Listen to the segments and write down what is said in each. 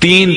3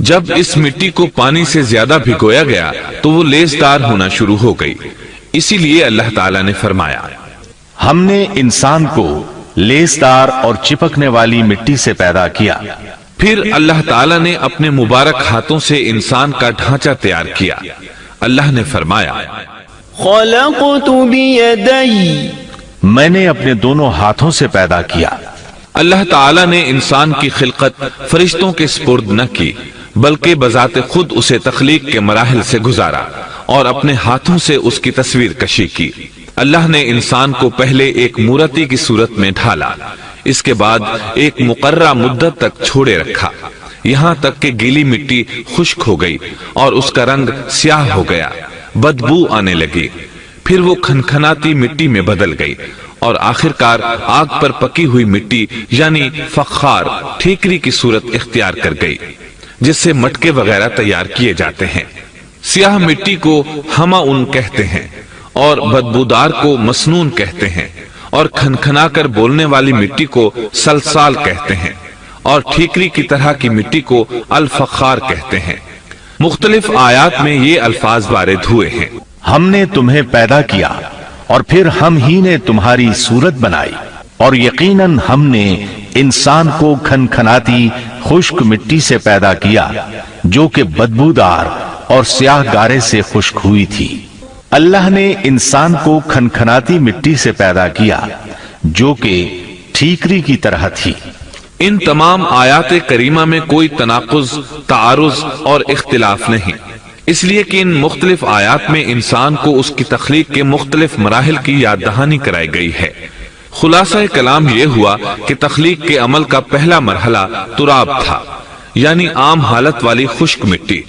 جب اس مٹی کو پانی سے زیادہ بھگویا گیا تو وہ لیسدار ہونا شروع ہو گئی، اسی لیے اللہ تعالیٰ نے فرمایا، ہم نے انسان کو لیسدار اور چپکنے والی مٹی سے پیدا کیا۔ پھر اللہ تعالیٰ نے اپنے مبارک ہاتھوں سے انسان کا ڈھانچہ تیار کیا۔ اللہ نے فرمایا، خلقت بیدی، میں نے اپنے دونوں ہاتھوں سے پیدا کیا۔ اللہ تعالیٰ نے انسان کی خلقت فرشتوں کے سپرد نہ کی، بلکہ بذات خود اسے تخلیق کے مراحل سے گزارا اور اپنے ہاتھوں سے اس کی تصویر کشی کی۔ اللہ نے انسان کو پہلے ایک مورتی کی صورت میں ڈھالا، اس کے بعد ایک مقررہ مدت تک چھوڑے رکھا، یہاں تک کہ گیلی مٹی خشک ہو گئی اور اس کا رنگ سیاہ ہو گیا، بدبو آنے لگی، پھر وہ کھنکھناتی مٹی میں بدل گئی اور آخرکار آگ پر پکی ہوئی مٹی یعنی فخار ٹھیکری کی صورت اختیار کر گئی، جس سے مٹکے وغیرہ تیار کیے جاتے ہیں۔ سیاہ مٹی کو ہماؤن کہتے ہیں اور بدبودار کو مسنون کہتے ہیں، اور کھنکھنا کر بولنے والی مٹی کو سلسال کہتے ہیں، اور ٹھیکری کی طرح کی مٹی کو الفخار کہتے ہیں۔ مختلف آیات میں یہ الفاظ وارد ہوئے ہیں۔ ہم نے تمہیں پیدا کیا اور پھر ہم ہی نے تمہاری صورت بنائی، اور یقیناً ہم نے انسان کو کھنکھناتی خشک مٹی سے پیدا کیا جو کہ بدبودار اور سیاہ گارے سے خشک ہوئی تھی۔ اللہ نے انسان کو کھنکھناتی مٹی سے پیدا کیا جو کہ ٹھیکری کی طرح تھی۔ ان تمام آیات کریمہ میں کوئی تناقض، تعارض اور اختلاف نہیں، اس لیے کہ ان مختلف آیات میں انسان کو اس کی تخلیق کے مختلف مراحل کی یاد دہانی کرائی گئی ہے۔ خلاصہ کلام یہ ہوا کہ تخلیق کے عمل کا پہلا مرحلہ تراب تھا، یعنی عام حالت والی خشک مٹی،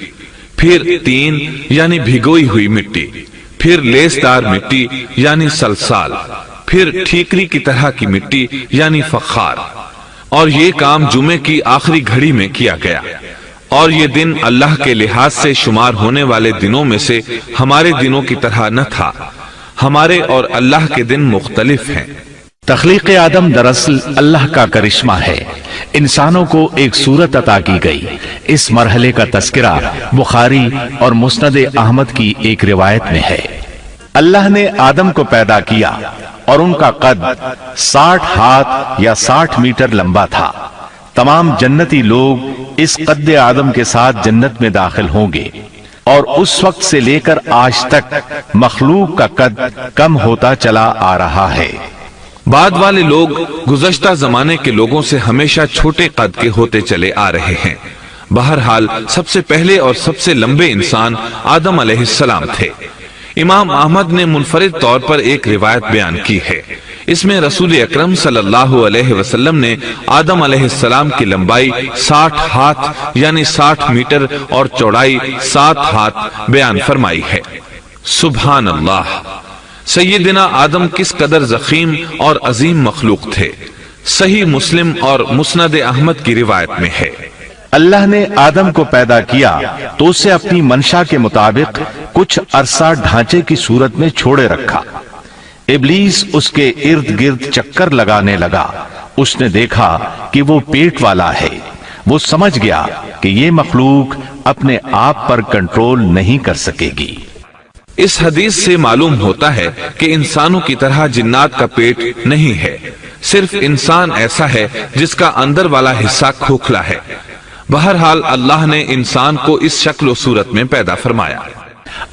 پھر تین یعنی بھگوئی ہوئی مٹی، پھر لیسدار مٹی یعنی سلسال، پھر ٹھیکری کی طرح کی مٹی یعنی فخار، اور یہ کام جمعے کی آخری گھڑی میں کیا گیا، اور یہ دن اللہ کے لحاظ سے شمار ہونے والے دنوں میں سے ہمارے دنوں کی طرح نہ تھا، ہمارے اور اللہ کے دن مختلف ہیں۔ تخلیق آدم دراصل اللہ کا کرشمہ ہے، انسانوں کو ایک صورت عطا کی گئی۔ اس مرحلے کا تذکرہ بخاری اور مسند احمد کی ایک روایت میں ہے۔ اللہ نے آدم کو پیدا کیا اور ان کا قد 60 ہاتھ یا 60 میٹر لمبا تھا۔ تمام جنتی لوگ اس قد آدم کے ساتھ جنت میں داخل ہوں گے، اور اس وقت سے لے کر آج تک مخلوق کا قد کم ہوتا چلا آ رہا ہے۔ بعد والے لوگ گزشتہ زمانے کے لوگوں سے ہمیشہ چھوٹے قد کے ہوتے چلے آ رہے ہیں۔ بہرحال سب سے پہلے اور سب سے لمبے انسان آدم علیہ السلام تھے۔ امام احمد نے منفرد طور پر ایک روایت بیان کی ہے، اس میں رسول اکرم صلی اللہ علیہ وسلم نے آدم علیہ السلام کی لمبائی 60 ہاتھ یعنی 60 میٹر اور چوڑائی 7 ہاتھ بیان فرمائی ہے۔ سبحان اللہ! سیدنا آدم کس قدر ضخیم اور عظیم مخلوق تھے، صحیح مسلم اور مسند احمد کی روایت میں ہے۔ اللہ نے آدم کو پیدا کیا تو اسے اپنی منشا کے مطابق کچھ عرصہ ڈھانچے کی صورت میں چھوڑے رکھا۔ ابلیس اس کے ارد گرد چکر لگانے لگا۔ اس نے دیکھا کہ وہ پیٹ والا ہے۔ وہ سمجھ گیا کہ یہ مخلوق اپنے آپ پر کنٹرول نہیں کر سکے گی۔ اس حدیث سے معلوم ہوتا ہے کہ انسانوں کی طرح جنات کا پیٹ نہیں ہے، صرف انسان ایسا ہے جس کا اندر والا حصہ کھوکھلا ہے۔ بہرحال اللہ نے انسان کو اس شکل و صورت میں پیدا فرمایا۔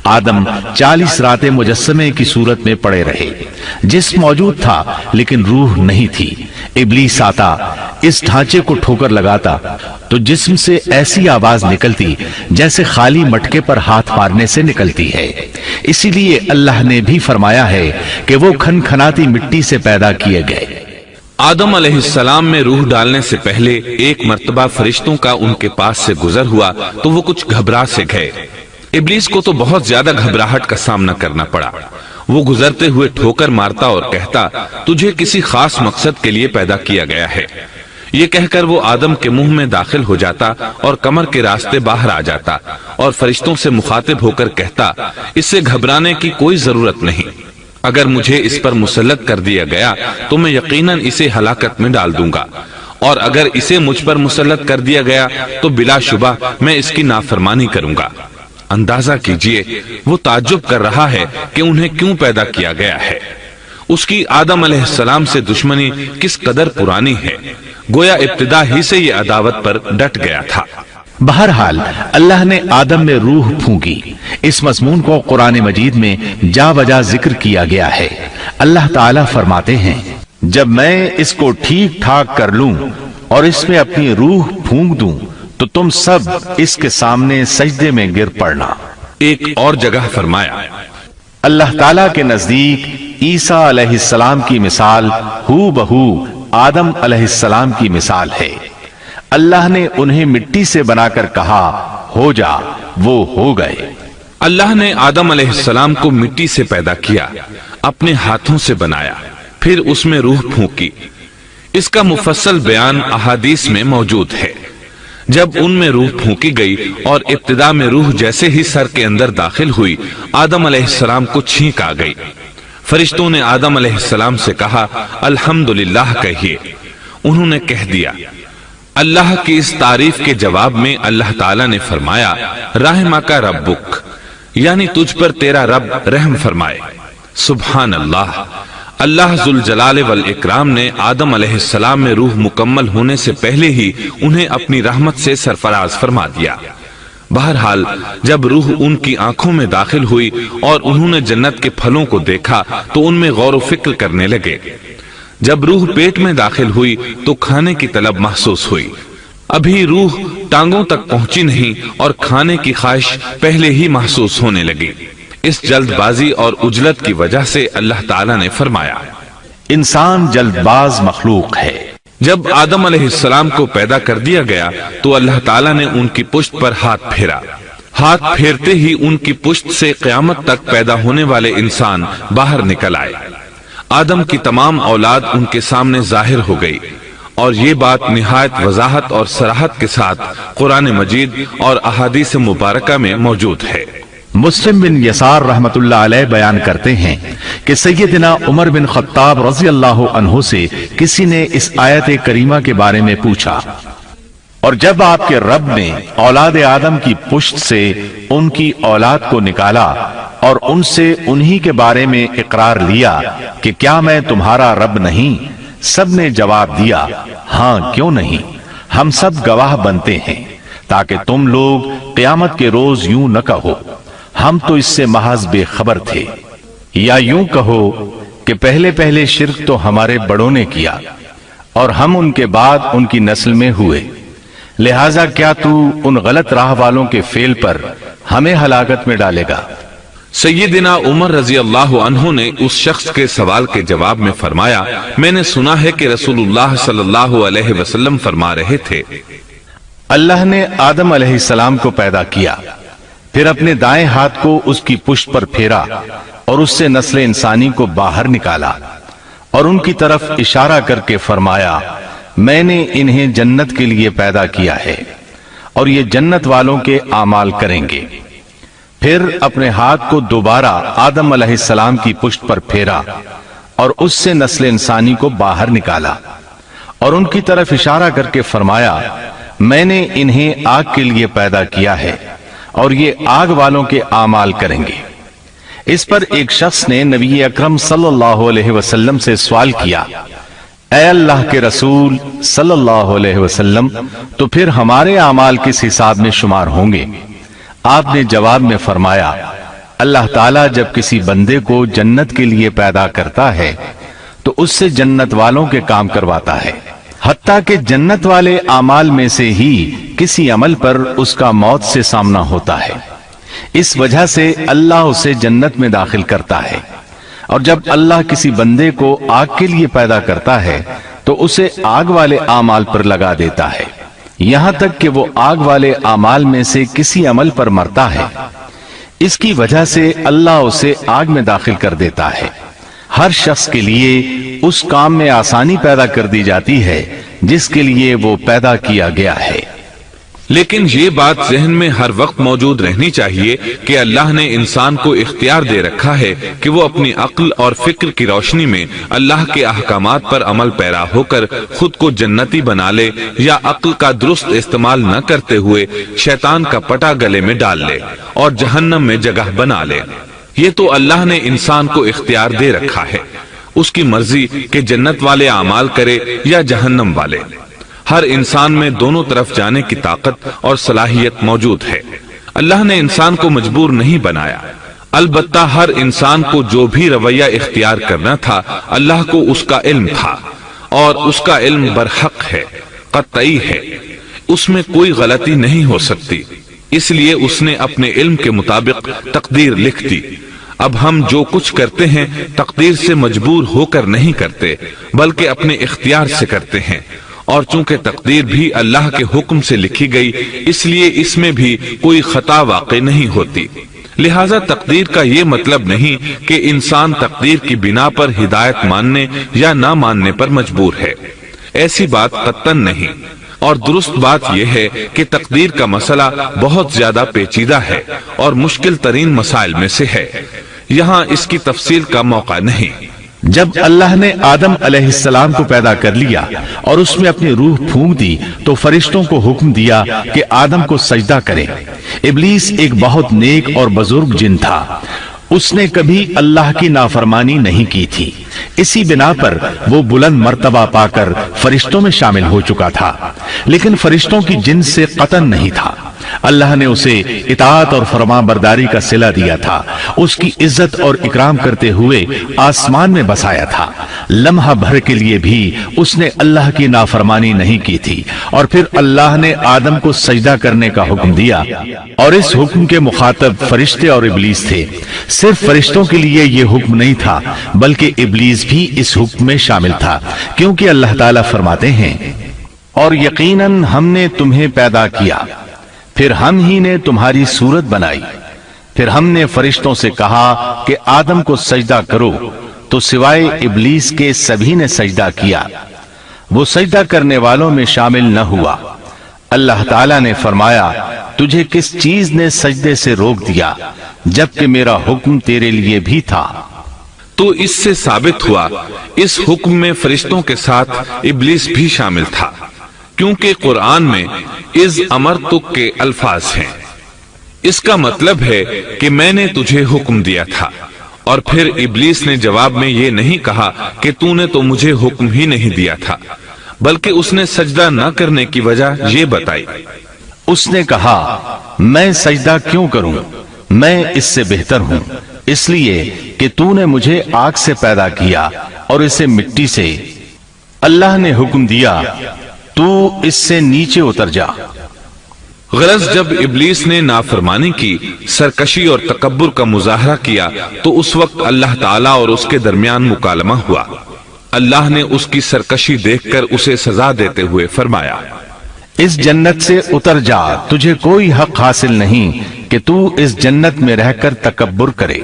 آدم 40 راتیں مجسمے کی صورت میں پڑے رہے۔ جسم موجود تھا لیکن روح نہیں تھی۔ ابلیس آتا، اس ڈھانچے کو ٹھوکر لگاتا تو جسم سے ایسی آواز نکلتی جیسے خالی مٹکے پر ہاتھ مارنے سے نکلتی ہے۔ اسی لیے اللہ نے بھی فرمایا ہے کہ وہ کھنکھناتی مٹی سے پیدا کیے گئے۔ آدم علیہ السلام میں روح ڈالنے سے پہلے ایک مرتبہ فرشتوں کا ان کے پاس سے گزر ہوا تو وہ کچھ گھبرا سے گئے۔ ابلیس کو تو بہت زیادہ گھبراہٹ کا سامنا کرنا پڑا۔ وہ گزرتے ہوئے ٹھوکر مارتا اور کہتا، تجھے کسی خاص مقصد کے لیے پیدا کیا گیا ہے۔ یہ کہہ کر وہ آدم کے منہ میں داخل ہو جاتا اور کمر کے راستے باہر آ جاتا اور فرشتوں سے مخاطب ہو کر کہتا، اس سے گھبرانے کی کوئی ضرورت نہیں، اگر مجھے اس پر مسلط کر دیا گیا تو میں یقیناً اسے ہلاکت میں ڈال دوں گا، اور اگر اسے مجھ پر مسلط کر دیا گیا تو بلا شبہ میں اس کی نافرمانی کروں گا۔ اندازہ کیجئے وہ تعجب کر رہا ہے کہ انہیں کیوں پیدا کیا گیا ہے۔ اس کی آدم علیہ السلام سے دشمنی کس قدر پرانی ہے، گویا ابتدا ہی سے یہ عداوت پر ڈٹ گیا تھا۔ بہرحال اللہ نے آدم میں روح پھونکی۔ اس مضمون کو قرآن مجید میں جا بجا ذکر کیا گیا ہے۔ اللہ تعالیٰ فرماتے ہیں، جب میں اس کو ٹھیک ٹھاک کر لوں اور اس میں اپنی روح پھونک دوں تو تم سب اس کے سامنے سجدے میں گر پڑنا۔ ایک اور جگہ فرمایا، اللہ تعالیٰ کے نزدیک عیسیٰ علیہ السلام کی مثال ہو بہو آدم علیہ السلام کی مثال ہے۔ اللہ نے انہیں مٹی سے بنا کر کہا ہو جا، وہ ہو گئے۔ اللہ نے آدم علیہ السلام کو مٹی سے پیدا کیا، اپنے ہاتھوں سے بنایا، پھر اس میں روح پھونکی۔ اس کا مفصل بیان احادیث میں موجود ہے۔ جب ان میں روح پھونکی گئی اور ابتدا میں روح جیسے ہی سر کے اندر داخل ہوئی، آدم علیہ السلام کو چھینک آ گئی۔ فرشتوں نے آدم علیہ السلام سے کہا الحمدللہ کہیے۔ انہوں نے کہہ دیا۔ اللہ کی اس تعریف کے جواب میں اللہ تعالیٰ نے فرمایا رحمک ربک، یعنی تجھ پر تیرا رب رحم فرمائے۔ سبحان اللہ، اللہ ذوالجلال والاکرام نے آدم علیہ السلام میں روح مکمل ہونے سے پہلے ہی انہیں اپنی رحمت سے سرفراز فرما دیا۔ بہرحال جب روح ان کی آنکھوں میں داخل ہوئی اور انہوں نے جنت کے پھلوں کو دیکھا تو ان میں غور و فکر کرنے لگے۔ جب روح پیٹ میں داخل ہوئی تو کھانے کی طلب محسوس ہوئی۔ ابھی روح ٹانگوں تک پہنچی نہیں اور کھانے کی خواہش پہلے ہی محسوس ہونے لگی۔ اس جلد بازی اور عجلت کی وجہ سے اللہ تعالیٰ نے فرمایا انسان جلد باز مخلوق ہے۔ جب آدم علیہ السلام کو پیدا کر دیا گیا تو اللہ تعالیٰ نے ان کی پشت پر ہاتھ پھیرا۔ ہاتھ پھیرتے ہی ان کی پشت سے قیامت تک پیدا ہونے والے انسان باہر نکل آئے۔ آدم کی تمام اولاد ان کے سامنے ظاہر ہو گئی، اور یہ بات نہایت وضاحت اور صراحت کے ساتھ قرآن مجید اور احادیث مبارکہ میں موجود ہے۔ مسلم بن یسار رحمت اللہ علیہ بیان کرتے ہیں کہ سیدنا عمر بن خطاب رضی اللہ عنہ سے کسی نے اس آیت کریمہ کے بارے میں پوچھا، اور جب آپ کے رب نے اولاد آدم کی پشت سے ان کی اولاد کو نکالا اور ان سے انہی کے بارے میں اقرار لیا کہ کیا میں تمہارا رب نہیں، سب نے جواب دیا ہاں کیوں نہیں، ہم سب گواہ بنتے ہیں، تاکہ تم لوگ قیامت کے روز یوں نہ کہو ہم تو اس سے محض بے خبر تھے، یا یوں کہو کہ پہلے پہلے شرک تو ہمارے بڑوں نے کیا اور ہم ان کے بعد ان کی نسل میں ہوئے، لہذا کیا تو ان غلط راہ والوں کے فعل پر ہمیں ہلاکت میں ڈالے گا؟ سیدنا عمر رضی اللہ عنہ نے اس شخص کے سوال کے جواب میں فرمایا میں نے سنا ہے کہ رسول اللہ صلی اللہ علیہ وسلم فرما رہے تھے اللہ نے آدم علیہ السلام کو پیدا کیا، پھر اپنے دائیں ہاتھ کو اس کی پشت پر پھیرا اور اس سے نسل انسانی کو باہر نکالا اور ان کی طرف اشارہ کر کے فرمایا میں نے انہیں جنت کے لیے پیدا کیا ہے اور یہ جنت والوں کے اعمال کریں گے۔ پھر اپنے ہاتھ کو دوبارہ آدم علیہ السلام کی پشت پر پھیرا اور اس سے نسل انسانی کو باہر نکالا اور ان کی طرف اشارہ کر کے فرمایا میں نے انہیں آگ کے لیے پیدا کیا ہے اور یہ آگ والوں کے اعمال کریں گے۔ اس پر ایک شخص نے نبی اکرم صلی اللہ علیہ وسلم سے سوال کیا اے اللہ کے رسول صلی اللہ علیہ وسلم، تو پھر ہمارے اعمال کس حساب میں شمار ہوں گے؟ آپ نے جواب میں فرمایا اللہ تعالیٰ جب کسی بندے کو جنت کے لیے پیدا کرتا ہے تو اس سے جنت والوں کے کام کرواتا ہے، حتیٰ کہ جنت والے اعمال میں سے ہی کسی عمل پر اس کا موت سے سامنا ہوتا ہے، اس وجہ سے اللہ اسے جنت میں داخل کرتا ہے، اور جب اللہ کسی بندے کو آگ کے لیے پیدا کرتا ہے تو اسے آگ والے اعمال پر لگا دیتا ہے، یہاں تک کہ وہ آگ والے اعمال میں سے کسی عمل پر مرتا ہے، اس کی وجہ سے اللہ اسے آگ میں داخل کر دیتا ہے۔ ہر شخص کے لیے اس کام میں آسانی پیدا کر دی جاتی ہے جس کے لیے وہ پیدا کیا گیا ہے۔ لیکن یہ بات ذہن میں ہر وقت موجود رہنی چاہیے کہ اللہ نے انسان کو اختیار دے رکھا ہے کہ وہ اپنی عقل اور فکر کی روشنی میں اللہ کے احکامات پر عمل پیرا ہو کر خود کو جنتی بنا لے، یا عقل کا درست استعمال نہ کرتے ہوئے شیطان کا پٹا گلے میں ڈال لے اور جہنم میں جگہ بنا لے۔ یہ تو اللہ نے انسان کو اختیار دے رکھا ہے، اس کی مرضی کہ جنت والے اعمال کرے یا جہنم والے۔ ہر انسان میں دونوں طرف جانے کی طاقت اور صلاحیت موجود ہے۔ اللہ نے انسان کو مجبور نہیں بنایا، البتہ ہر انسان کو جو بھی رویہ اختیار کرنا تھا اللہ کو اس کا علم تھا، اور اس کا علم برحق ہے، قطعی ہے، اس میں کوئی غلطی نہیں ہو سکتی، اس لیے اس نے اپنے علم کے مطابق تقدیر لکھ دی۔ اب ہم جو کچھ کرتے ہیں تقدیر سے مجبور ہو کر نہیں کرتے، بلکہ اپنے اختیار سے کرتے ہیں، اور چونکہ تقدیر بھی اللہ کے حکم سے لکھی گئی اس لیے اس میں بھی کوئی خطا واقع نہیں ہوتی۔ لہذا تقدیر کا یہ مطلب نہیں کہ انسان تقدیر کی بنا پر ہدایت ماننے یا نہ ماننے پر مجبور ہے، ایسی بات قطعاً نہیں۔ اور درست بات یہ ہے کہ تقدیر کا مسئلہ بہت زیادہ پیچیدہ ہے اور مشکل ترین مسائل میں سے ہے، یہاں اس کی تفصیل کا موقع نہیں۔ جب اللہ نے آدم علیہ السلام کو پیدا کر لیا اور اس میں اپنی روح پھونک دی تو فرشتوں کو حکم دیا کہ آدم کو سجدہ کریں۔ ابلیس ایک بہت نیک اور بزرگ جن تھا، اس نے کبھی اللہ کی نافرمانی نہیں کی تھی، اسی بنا پر وہ بلند مرتبہ پا کر فرشتوں میں شامل ہو چکا تھا، لیکن فرشتوں کی جنس سے قطعاً نہیں تھا۔ اللہ نے اسے اطاعت اور فرمان برداری کا صلہ دیا تھا، اس کی عزت اور اکرام کرتے ہوئے آسمان میں بسایا تھا۔ لمحہ بھر کے لیے بھی اس نے اللہ کی نافرمانی نہیں کی تھی، اور پھر اللہ نے آدم کو سجدہ کرنے کا حکم دیا، اور اس حکم کے مخاطب فرشتے اور ابلیس تھے۔ صرف فرشتوں کے لیے یہ حکم نہیں تھا بلکہ ابلیس بھی اس حکم میں شامل تھا، کیونکہ اللہ تعالیٰ فرماتے ہیں، اور یقیناً ہم نے تمہیں پیدا کیا، پھر ہم ہی نے تمہاری صورت بنائی، پھر ہم نے فرشتوں سے کہا کہ آدم کو سجدہ کرو، تو سوائے ابلیس کے سبھی نے سجدہ کیا، وہ سجدہ کرنے والوں میں شامل نہ ہوا۔ اللہ تعالیٰ نے فرمایا، تجھے کس چیز نے سجدے سے روک دیا جبکہ میرا حکم تیرے لیے بھی تھا؟ تو اس سے ثابت ہوا اس حکم میں فرشتوں کے ساتھ ابلیس بھی شامل تھا، کیونکہ قرآن میں اذ امرتک کے الفاظ ہیں۔ اس کا مطلب ہے کہ میں نے تجھے حکم دیا تھا، اور پھر ابلیس نے جواب میں یہ نہیں کہا کہ تو نے تو مجھے حکم ہی نہیں دیا تھا، بلکہ اس نے سجدہ نہ کرنے کی وجہ یہ بتائی۔ اس نے کہا، میں سجدہ کیوں کروں، میں اس سے بہتر ہوں، اس لیے کہ تو نے مجھے آگ سے پیدا کیا اور اسے مٹی سے۔ اللہ نے حکم دیا، تو اس سے نیچے اتر جا۔ غرض جب ابلیس نے نافرمانی کی، سرکشی اور تکبر کا مظاہرہ کیا، تو اس وقت اللہ تعالیٰ اور اس کے درمیان مکالمہ ہوا۔ اللہ نے اس کی سرکشی دیکھ کر اسے سزا دیتے ہوئے فرمایا، اس جنت سے اتر جا، تجھے کوئی حق حاصل نہیں کہ تو اس جنت میں رہ کر تکبر کرے۔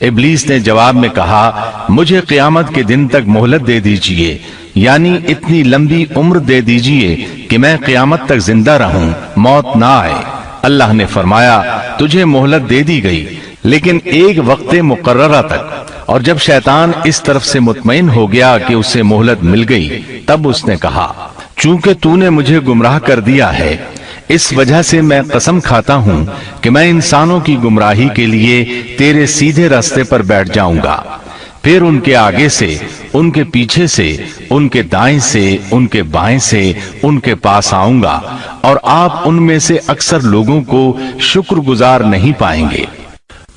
ابلیس نے جواب میں کہا، مجھے قیامت کے دن تک مہلت دے دیجئے، یعنی اتنی لمبی عمر دے دیجئے کہ میں قیامت تک زندہ رہوں، موت نہ آئے۔ اللہ نے فرمایا، تجھے مہلت دے دی گئی، لیکن ایک وقت مقررہ تک۔ اور جب شیطان اس طرف سے مطمئن ہو گیا کہ اسے مہلت مل گئی، تب اس نے کہا، چونکہ تو نے مجھے گمراہ کر دیا ہے، اس وجہ سے میں قسم کھاتا ہوں کہ میں انسانوں کی گمراہی کے لیے تیرے سیدھے راستے پر بیٹھ جاؤں گا، پھر ان کے آگے سے، ان کے پیچھے سے، ان کے دائیں سے، ان کے بائیں سے، ان کے پاس آؤں گا، اور آپ ان میں سے اکثر لوگوں کو شکر گزار نہیں پائیں گے۔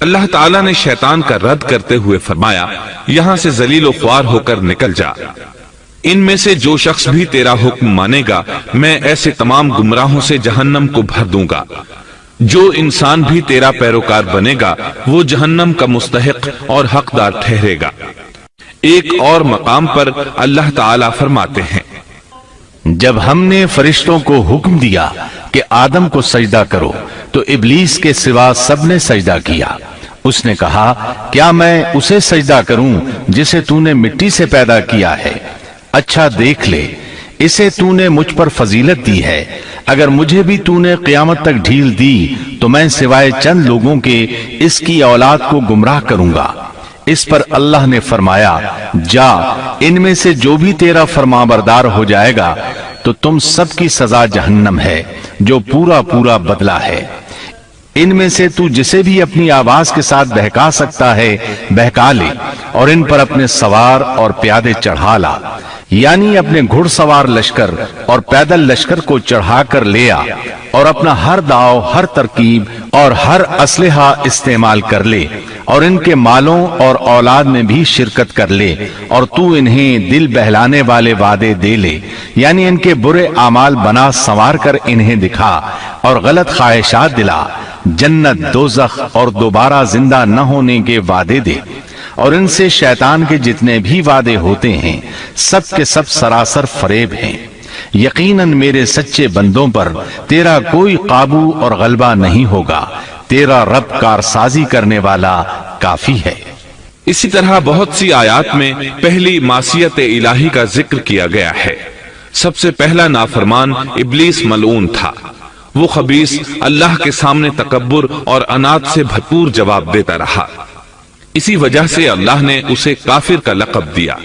اللہ تعالیٰ نے شیطان کا رد کرتے ہوئے فرمایا، یہاں سے ذلیل و خوار ہو کر نکل جا، ان میں سے جو شخص بھی تیرا حکم مانے گا میں ایسے تمام گمراہوں سے جہنم کو بھر دوں گا، جو انسان بھی تیرا پیروکار بنے گا وہ جہنم کا مستحق اور حقدار ٹھہرے گا۔ ایک اور مقام پر اللہ تعالیٰ فرماتے ہیں، جب ہم نے فرشتوں کو حکم دیا کہ آدم کو سجدہ کرو تو ابلیس کے سوا سب نے سجدہ کیا۔ اس نے کہا، کیا میں اسے سجدہ کروں جسے تو نے مٹی سے پیدا کیا ہے؟ اچھا دیکھ لے، اسے تو نے مجھ پر فضیلت دی ہے، اگر مجھے بھی تو نے قیامت تک ڈھیل دی تو میں سوائے چند لوگوں کے اس کی اولاد کو گمراہ کروں گا۔ اس پر اللہ نے فرمایا، جا ان میں سے جو بھی تیرا فرمانبردار ہو جائے گا تو تم سب کی سزا جہنم ہے جو پورا پورا بدلہ ہے۔ ان میں سے تو جسے بھی اپنی آواز کے ساتھ بہکا سکتا ہے بہکا لے، اور ان پر اپنے سوار اور پیادے چڑھا لا، یعنی اپنے گھڑ سوار لشکر اور پیدل لشکر کو چڑھا کر لے آ، اور اپنا ہر داؤ، ہر ترکیب اور ہر اسلحہ استعمال کر لے، اور ان کے مالوں اور اولاد میں بھی شرکت کر لے، اور تو انہیں دل بہلانے والے وعدے دے لے، یعنی ان کے برے اعمال بنا سنوار کر انہیں دکھا اور غلط خواہشات دلا، جنت، دوزخ اور دوبارہ زندہ نہ ہونے کے وعدے دے، اور ان سے شیطان کے جتنے بھی وعدے ہوتے ہیں سب کے سب سراسر فریب ہیں۔ یقیناً میرے سچے بندوں پر تیرا کوئی قابو اور غلبہ نہیں ہوگا، تیرا رب کارسازی کرنے والا کافی ہے۔ اسی طرح بہت سی آیات میں پہلی معصیت الہی کا ذکر کیا گیا ہے۔ سب سے پہلا نافرمان ابلیس ملعون تھا۔ وہ خبیث اللہ کے سامنے تکبر اور انات سے بھرپور جواب دیتا رہا۔ اسی وجہ سے اللہ نے اسے کافر کا لقب دیا۔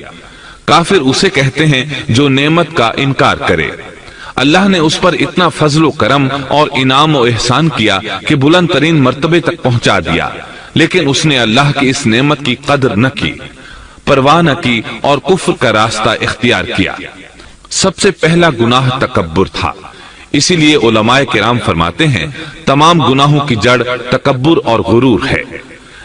کافر اسے کہتے ہیں جو نعمت کا انکار کرے۔ اللہ نے اس پر اتنا فضل و کرم اور انعام و احسان کیا کہ بلند ترین مرتبے تک پہنچا دیا، لیکن اس نے اللہ کی اس نعمت کی قدر نہ کی، پرواہ نہ کی اور کفر کا راستہ اختیار کیا۔ سب سے پہلا گناہ تکبر تھا۔ اسی لیے علماء کرام فرماتے ہیں تمام گناہوں کی جڑ تکبر اور غرور ہے۔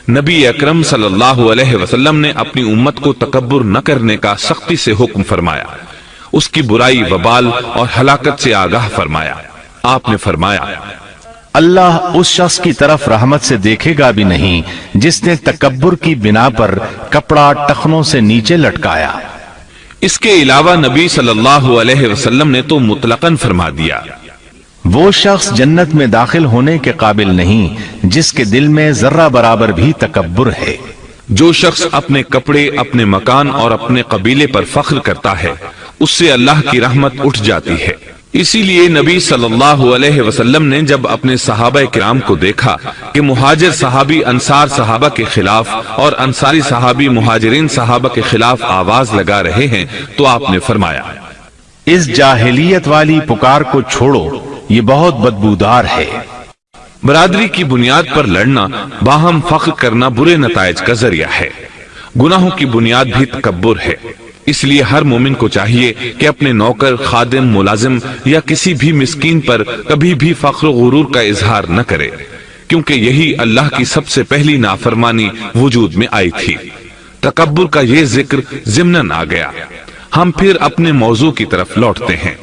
نبی اکرم صلی اللہ علیہ وسلم نے اپنی امت کو تکبر نہ کرنے کا سختی سے حکم فرمایا، اس کی برائی، وبال اور ہلاکت سے آگاہ فرمایا۔ آپ نے فرمایا، اللہ اس شخص کی طرف رحمت سے دیکھے گا بھی نہیں جس نے تکبر کی بنا پر کپڑا ٹخنوں سے نیچے لٹکایا۔ اس کے علاوہ نبی صلی اللہ علیہ وسلم نے تو مطلقاً فرما دیا، وہ شخص جنت میں داخل ہونے کے قابل نہیں جس کے دل میں ذرہ برابر بھی تکبر ہے۔ جو شخص اپنے کپڑے، اپنے مکان اور اپنے قبیلے پر فخر کرتا ہے اس سے اللہ کی رحمت اٹھ جاتی ہے۔ اسی لیے نبی صلی اللہ علیہ وسلم نے جب اپنے صحابہ کرام کو دیکھا کہ مہاجر صحابی انصار صحابہ کے خلاف اور انصاری صحابی مہاجرین صحابہ کے خلاف آواز لگا رہے ہیں تو آپ نے فرمایا، اس جاہلیت والی پکار کو چھوڑو، یہ بہت بدبودار ہے۔ برادری کی بنیاد پر لڑنا، باہم فخر کرنا برے نتائج کا ذریعہ ہے۔ گناہوں کی بنیاد بھی تکبر ہے۔ اس لیے ہر مومن کو چاہیے کہ اپنے نوکر، خادم، ملازم یا کسی بھی مسکین پر کبھی بھی فخر و غرور کا اظہار نہ کرے، کیونکہ یہی اللہ کی سب سے پہلی نافرمانی وجود میں آئی تھی۔ تکبر کا یہ ذکر ضمناً آ گیا۔ ہم پھر اپنے موضوع کی طرف لوٹتے ہیں۔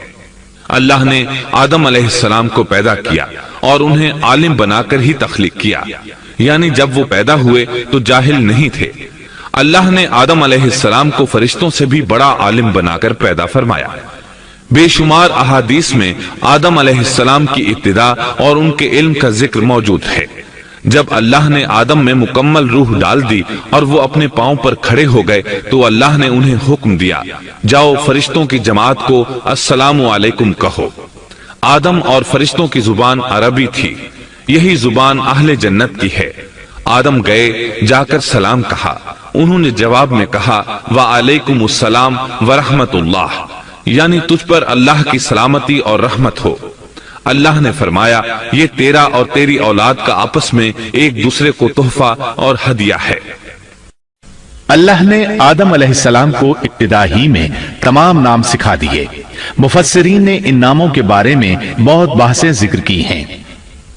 اللہ نے آدم علیہ السلام کو پیدا کیا اور انہیں عالم بنا کر ہی تخلیق کیا، یعنی جب وہ پیدا ہوئے تو جاہل نہیں تھے۔ اللہ نے آدم علیہ السلام کو فرشتوں سے بھی بڑا عالم بنا کر پیدا فرمایا۔ بے شمار احادیث میں آدم علیہ السلام کی ابتدا اور ان کے علم کا ذکر موجود ہے۔ جب اللہ نے آدم میں مکمل روح ڈال دی اور وہ اپنے پاؤں پر کھڑے ہو گئے تو اللہ نے انہیں حکم دیا، جاؤ فرشتوں کی جماعت کو السلام علیکم کہو۔ آدم اور فرشتوں کی زبان عربی تھی، یہی زبان اہل جنت کی ہے۔ آدم گئے، جا کر سلام کہا، انہوں نے جواب میں کہا وعلیکم السلام ورحمت اللہ، یعنی تجھ پر اللہ کی سلامتی اور رحمت ہو۔ اللہ نے فرمایا، یہ تیرا اور تیری اولاد کا آپس میں ایک دوسرے کو تحفہ اور ہدیہ ہے۔ اللہ نے آدم علیہ السلام کو ابتدا ہی میں تمام نام سکھا دیے۔ مفسرین نے ان ناموں کے بارے میں بہت بحثیں ذکر کی ہیں۔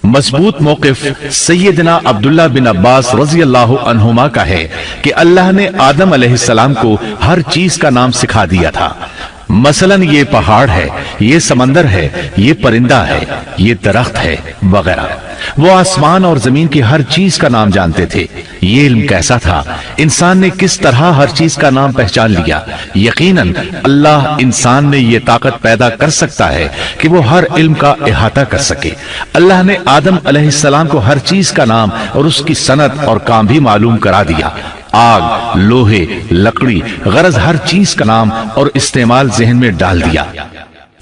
مضبوط موقف سیدنا عبداللہ بن عباس رضی اللہ عنہما کا ہے کہ اللہ نے آدم علیہ السلام کو ہر چیز کا نام سکھا دیا تھا۔ مثلا یہ پہاڑ ہے، یہ سمندر ہے، یہ پرندہ ہے، یہ درخت ہے وغیرہ۔ وہ آسمان اور زمین کی ہر چیز کا نام جانتے تھے۔ یہ علم کیسا تھا، انسان نے کس طرح ہر چیز کا نام پہچان لیا۔ یقیناً اللہ انسان میں یہ طاقت پیدا کر سکتا ہے کہ وہ ہر علم کا احاطہ کر سکے۔ اللہ نے آدم علیہ السلام کو ہر چیز کا نام اور اس کی صنعت اور کام بھی معلوم کرا دیا۔ آگ، لوہے، لکڑی، غرض ہر چیز کا نام اور استعمال ذہن میں ڈال دیا۔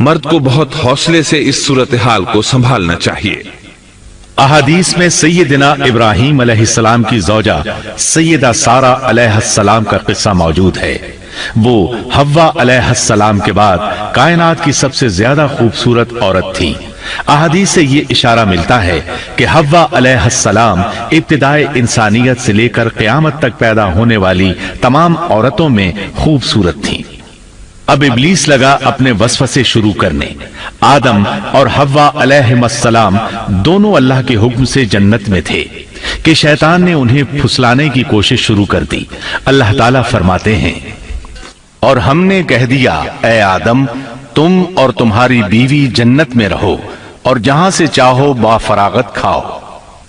مرد کو بہت حوصلے سے اس صورتحال کو سنبھالنا چاہیے۔ احادیث میں سیدنا ابراہیم علیہ السلام کی زوجہ سیدہ سارہ علیہ السلام کا قصہ موجود ہے۔ وہ حوا علیہ السلام کے بعد کائنات کی سب سے زیادہ خوبصورت عورت تھی۔ احادیث سے یہ اشارہ ملتا ہے کہ حوا علیہ السلام ابتدائے انسانیت سے لے کر قیامت تک پیدا ہونے والی تمام عورتوں میں خوبصورت تھیں۔ اب ابلیس لگا اپنے وسوسے شروع کرنے۔ آدم اور حوا علیہ السلام دونوں اللہ کے حکم سے جنت میں تھے کہ شیطان نے انہیں پھسلانے کی کوشش شروع کر دی۔ اللہ تعالیٰ فرماتے ہیں، اور ہم نے کہہ دیا اے آدم تم اور تمہاری بیوی جنت میں رہو اور جہاں سے چاہو با فراغت کھاؤ۔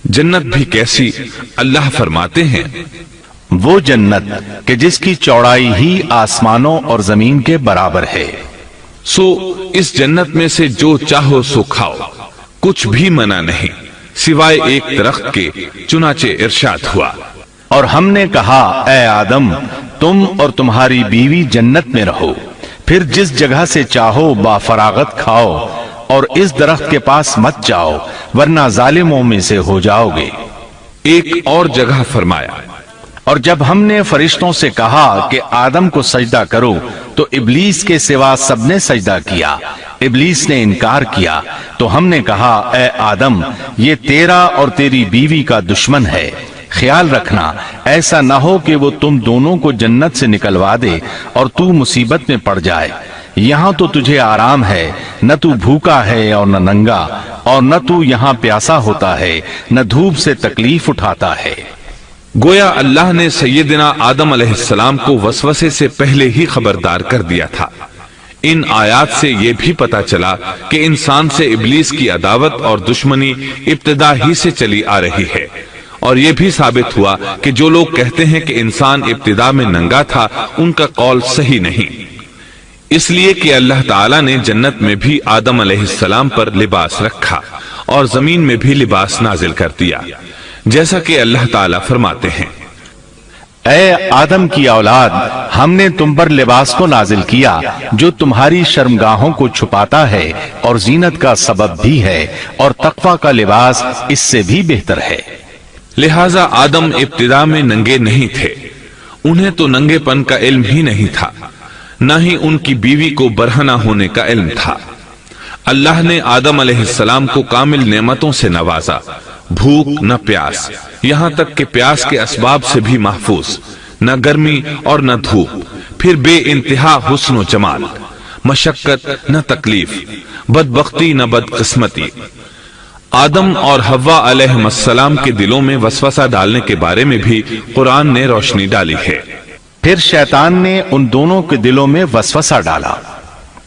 جنت بھی کیسی؟ اللہ فرماتے ہیں، وہ جنت کہ جس کی چوڑائی ہی آسمانوں اور زمین کے برابر ہے۔ سو اس جنت میں سے جو چاہو سو کھاؤ، کچھ بھی منع نہیں سوائے ایک درخت کے، چنانچہ ارشاد ہوا، اور ہم نے کہا اے آدم تم اور تمہاری بیوی جنت میں رہو، پھر جس جگہ سے چاہو با فراغت کھاؤ، اور اس درخت کے پاس مت جاؤ ورنہ ظالموں میں سے ہو جاؤ گے۔ ایک اور جگہ فرمایا، اور جب ہم نے فرشتوں سے کہا کہ آدم کو سجدہ کرو تو ابلیس کے سوا سب نے سجدہ کیا۔ ابلیس نے انکار کیا تو ہم نے کہا اے آدم یہ تیرا اور تیری بیوی کا دشمن ہے، خیال رکھنا ایسا نہ ہو کہ وہ تم دونوں کو جنت سے نکلوا دے اور تو مصیبت میں پڑ جائے۔ یہاں تو تجھے آرام ہے، نہ تو بھوکا ہے اور نہ ننگا، اور نہ تو یہاں پیاسا ہوتا ہے، نہ دھوپ سے تکلیف اٹھاتا ہے۔ گویا اللہ نے سیدنا آدم علیہ السلام کو وسوسے سے پہلے ہی خبردار کر دیا تھا۔ ان آیات سے یہ بھی پتا چلا کہ انسان سے ابلیس کی عداوت اور دشمنی ابتدا ہی سے چلی آ رہی ہے، اور یہ بھی ثابت ہوا کہ جو لوگ کہتے ہیں کہ انسان ابتدا میں ننگا تھا ان کا قول صحیح نہیں، اس لیے کہ اللہ تعالیٰ نے جنت میں بھی آدم علیہ السلام پر لباس رکھا اور زمین میں بھی لباس نازل کر دیا، جیسا کہ اللہ تعالیٰ فرماتے ہیں، اے آدم کی اولاد ہم نے تم پر لباس کو نازل کیا جو تمہاری شرمگاہوں کو چھپاتا ہے اور زینت کا سبب بھی ہے، اور تقوی کا لباس اس سے بھی بہتر ہے۔ لہٰذا آدم ابتدا میں ننگے نہیں تھے، انہیں تو ننگے پن کا علم ہی نہیں تھا، نہ ہی ان کی بیوی کو برہنہ ہونے کا علم تھا۔ اللہ نے آدم علیہ السلام کو کامل نعمتوں سے نوازا، بھوک نہ پیاس، یہاں تک کہ پیاس کے اسباب سے بھی محفوظ، نہ گرمی اور نہ دھوپ، پھر بے انتہا حسن و جمال، مشقت نہ تکلیف، بدبختی نہ بدقسمتی۔ آدم اور حوا علیہ السلام کے دلوں میں وسوسہ ڈالنے کے بارے میں بھی قرآن نے روشنی ڈالی ہے۔ پھر شیطان نے ان دونوں کے دلوں میں وسوسہ ڈالا۔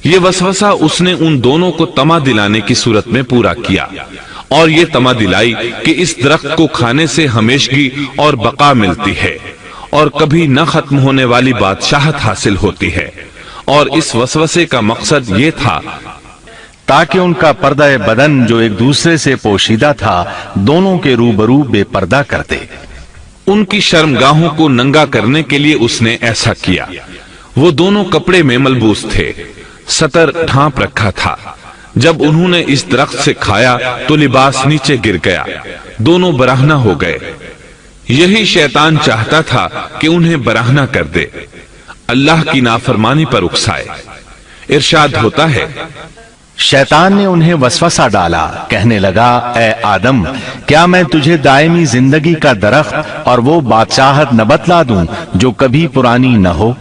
یہ وسوسہ اس نے ان دونوں کو طمع دلانے کی صورت میں پورا کیا، اور یہ طمع دلائی کہ اس درخت کو کھانے سے ہمیشگی اور بقا ملتی ہے اور کبھی نہ ختم ہونے والی بادشاہت حاصل ہوتی ہے، اور اس وسوسے کا مقصد یہ تھا تاکہ ان کا پردہ بدن جو ایک دوسرے سے پوشیدہ تھا دونوں کے روبرو بے پردہ کرتے۔ ان کی شرمگاہوں کو ننگا کرنے کے لیے اس نے ایسا کیا۔ وہ دونوں کپڑے میں ملبوس تھے، ستر ڈھانپ رکھا تھا۔ جب انہوں نے اس درخت سے کھایا تو لباس نیچے گر گیا، دونوں برہنہ ہو گئے۔ یہی شیطان چاہتا تھا کہ انہیں برہنہ کر دے، اللہ کی نافرمانی پر اکسائے۔ ارشاد ہوتا ہے، شیطان نے انہیں وسوسہ ڈالا، کہنے لگا اے آدم کیا میں تجھے دائمی زندگی کا درخت اور وہ بادشاہت نہ بتلا دوں جو کبھی پرانی نہ ہو؟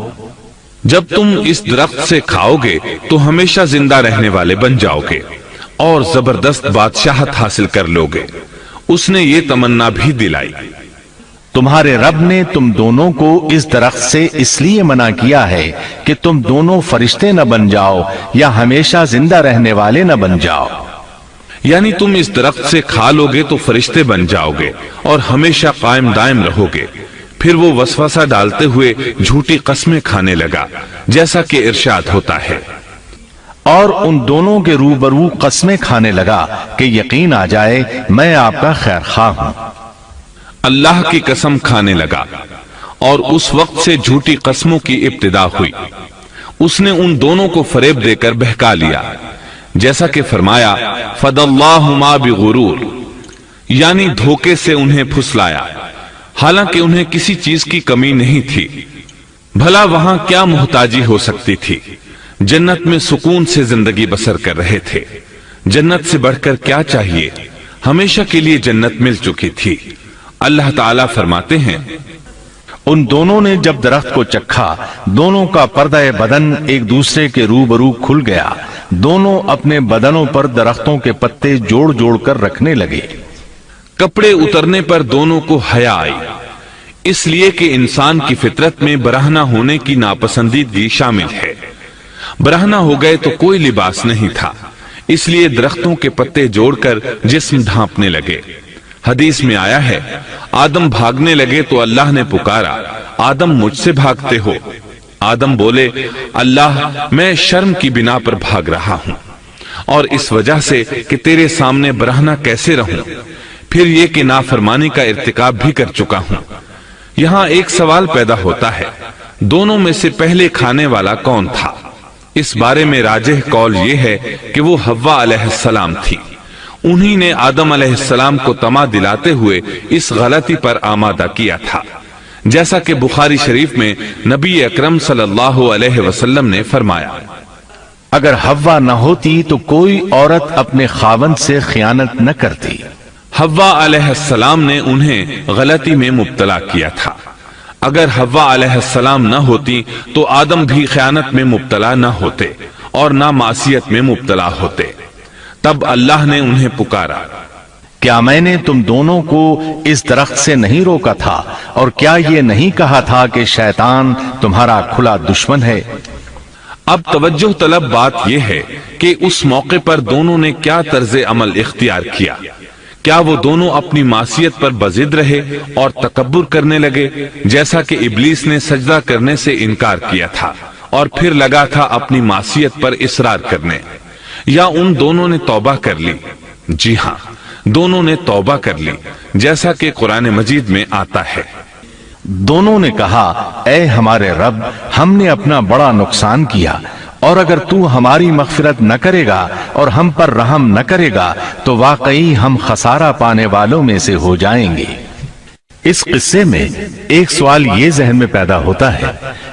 جب تم اس درخت سے کھاؤ گے تو ہمیشہ زندہ رہنے والے بن جاؤ گے اور زبردست بادشاہت حاصل کر لو گے۔ اس نے یہ تمنا بھی دلائی۔ تمہارے رب نے تم دونوں کو اس درخت سے اس لیے منع کیا ہے کہ تم دونوں فرشتے نہ بن جاؤ یا ہمیشہ زندہ رہنے والے نہ بن جاؤ۔ یعنی تم اس درخت سے کھا لو گے تو فرشتے بن جاؤ گے اور ہمیشہ قائم دائم رہو گے۔ پھر وہ وسوسہ ڈالتے ہوئے جھوٹی قسمیں کھانے لگا، جیسا کہ ارشاد ہوتا ہے، اور ان دونوں کے روبرو قسمیں کھانے لگا کہ یقین آ جائے میں آپ کا خیر خواہ ہوں۔ اللہ کی قسم کھانے لگا، اور اس وقت سے جھوٹی قسموں کی ابتدا ہوئی۔ اس نے ان دونوں کو فریب دے کر بہکا لیا، جیسا کہ فرمایا فَدَلَّاهُمَا بِغُرُورٍ، یعنی دھوکے سے انہیں پھسلایا، حالانکہ انہیں کسی چیز کی کمی نہیں تھی۔ بھلا وہاں کیا محتاجی ہو سکتی تھی؟ جنت میں سکون سے زندگی بسر کر رہے تھے، جنت سے بڑھ کر کیا چاہیے؟ ہمیشہ کے لیے جنت مل چکی تھی۔ اللہ تعالیٰ فرماتے ہیں ان دونوں نے جب درخت کو چکھا، دونوں کا پردہ بدن ایک دوسرے کے روبرو کھل گیا، دونوں اپنے بدنوں پر درختوں کے پتے جوڑ جوڑ کر رکھنے لگے۔ کپڑے اترنے پر دونوں کو حیا آئی، اس لیے کہ انسان کی فطرت میں برہنہ ہونے کی ناپسندیدگی شامل ہے۔ برہنہ ہو گئے تو کوئی لباس نہیں تھا، اس لیے درختوں کے پتے جوڑ کر جسم ڈھانپنے لگے۔ حدیث میں آیا ہے آدم بھاگنے لگے تو اللہ نے پکارا، آدم مجھ سے بھاگتے ہو؟ آدم بولے، اللہ میں شرم کی بنا پر بھاگ رہا ہوں، اور اس وجہ سے کہ تیرے سامنے برہنہ کیسے رہوں، پھر یہ کہ نافرمانی کا ارتکاب بھی کر چکا ہوں۔ یہاں ایک سوال پیدا ہوتا ہے، دونوں میں سے پہلے کھانے والا کون تھا؟ اس بارے میں راجح قول یہ ہے کہ وہ حوا علیہ السلام تھی۔ انہی نے آدم علیہ السلام کو طمع دلاتے ہوئے اس غلطی پر آمادہ کیا تھا، جیسا کہ بخاری شریف میں نبی اکرم صلی اللہ علیہ وسلم نے فرمایا، اگر حوا نہ ہوتی تو کوئی عورت اپنے خاوند سے خیانت نہ کرتی۔ حوا علیہ السلام نے انہیں غلطی میں مبتلا کیا تھا۔ اگر حوا علیہ السلام نہ ہوتی تو آدم بھی خیانت میں مبتلا نہ ہوتے اور نہ معصیت میں مبتلا ہوتے۔ تب اللہ نے انہیں پکارا، کیا میں نے تم دونوں کو اس درخت سے نہیں روکا تھا؟ اور کیا یہ نہیں کہا تھا کہ شیطان تمہارا کھلا دشمن ہے؟ اب توجہ طلب بات یہ ہے کہ اس موقع پر دونوں نے کیا طرز عمل اختیار کیا۔ کیا وہ دونوں اپنی معصیت پر بضد رہے اور تکبر کرنے لگے، جیسا کہ ابلیس نے سجدہ کرنے سے انکار کیا تھا اور پھر لگا تھا اپنی معصیت پر اصرار کرنے، یا ان دونوں نے توبہ کر لی؟ جی ہاں، دونوں نے توبہ کر لی، جیسا کہ قرآن مجید میں آتا ہے، دونوں نے کہا، اے ہمارے رب، ہم نے اپنا بڑا نقصان کیا، اور اگر تو ہماری مغفرت نہ کرے گا اور ہم پر رحم نہ کرے گا تو واقعی ہم خسارہ پانے والوں میں سے ہو جائیں گے۔ اس قصے میں ایک سوال یہ ذہن میں پیدا ہوتا ہے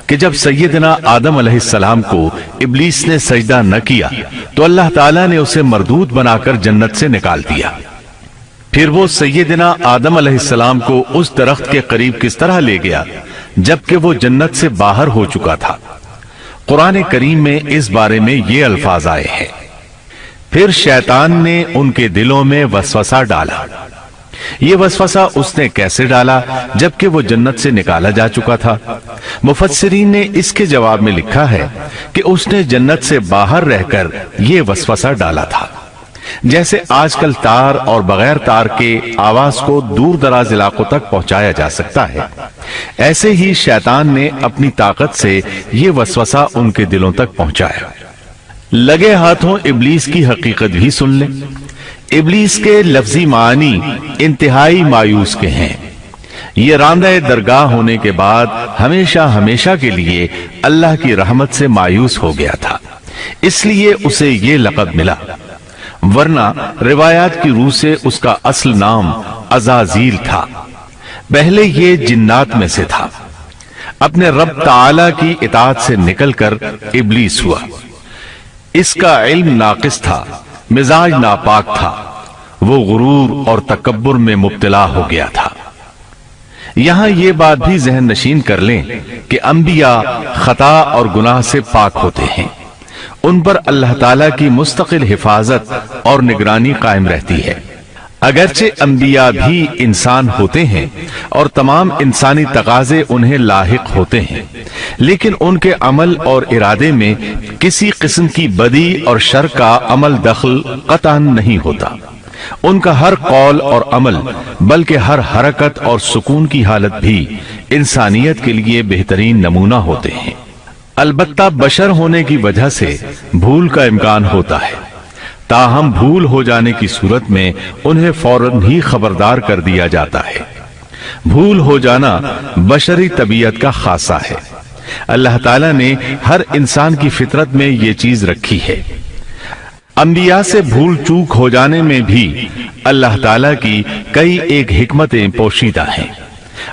کہ جب سیدنا آدم علیہ السلام کو ابلیس نے سجدہ نہ کیا تو اللہ تعالیٰ نے اسے مردود بنا کر جنت سے نکال دیا، پھر وہ سیدنا آدم علیہ السلام کو اس درخت کے قریب کس طرح لے گیا جبکہ وہ جنت سے باہر ہو چکا تھا؟ قرآن کریم میں اس بارے میں یہ الفاظ آئے ہیں، پھر شیطان نے ان کے دلوں میں وسوسہ ڈالا۔ یہ وسوسہ اس نے کیسے ڈالا جبکہ وہ جنت سے نکالا جا چکا تھا؟ مفسرین نے اس کے جواب میں لکھا ہے کہ اس نے جنت سے باہر رہ کر یہ وسوسہ ڈالا تھا، جیسے آج کل تار اور بغیر تار کے آواز کو دور دراز علاقوں تک پہنچایا جا سکتا ہے، ایسے ہی شیطان نے اپنی طاقت سے یہ وسوسہ ان کے دلوں تک پہنچایا۔ لگے ہاتھوں ابلیس کی حقیقت بھی سن لیں۔ ابلیس کے لفظی معنی انتہائی مایوس کے ہیں۔ یہ راندہ درگاہ ہونے کے بعد ہمیشہ ہمیشہ کے لیے اللہ کی رحمت سے مایوس ہو گیا تھا، اس لیے اسے یہ لقب ملا، ورنہ روایات کی روح سے اس کا اصل نام عزازیل تھا۔ پہلے یہ جنات میں سے تھا، اپنے رب تعالی کی اطاعت سے نکل کر ابلیس ہوا۔ اس کا علم ناقص تھا، مزاج ناپاک تھا، وہ غرور اور تکبر میں مبتلا ہو گیا تھا۔ یہاں یہ بات بھی ذہن نشین کر لیں کہ انبیاء خطا اور گناہ سے پاک ہوتے ہیں، ان پر اللہ تعالیٰ کی مستقل حفاظت اور نگرانی قائم رہتی ہے۔ اگرچہ انبیاء بھی انسان ہوتے ہیں اور تمام انسانی تقاضے انہیں لاحق ہوتے ہیں، لیکن ان کے عمل اور ارادے میں کسی قسم کی بدی اور شر کا عمل دخل قطعاً نہیں ہوتا۔ ان کا ہر قول اور عمل بلکہ ہر حرکت اور سکون کی حالت بھی انسانیت کے لیے بہترین نمونہ ہوتے ہیں۔ البتہ بشر ہونے کی وجہ سے بھول کا امکان ہوتا ہے، تاہم بھول ہو جانے کی صورت میں انہیں فوراً ہی خبردار کر دیا جاتا ہے۔ بھول ہو جانا بشری طبیعت کا خاصہ ہے۔ اللہ تعالیٰ نے ہر انسان کی فطرت میں یہ چیز رکھی ہے۔ انبیاء سے بھول چوک ہو جانے میں بھی اللہ تعالیٰ کی کئی ایک حکمتیں پوشیدہ ہیں۔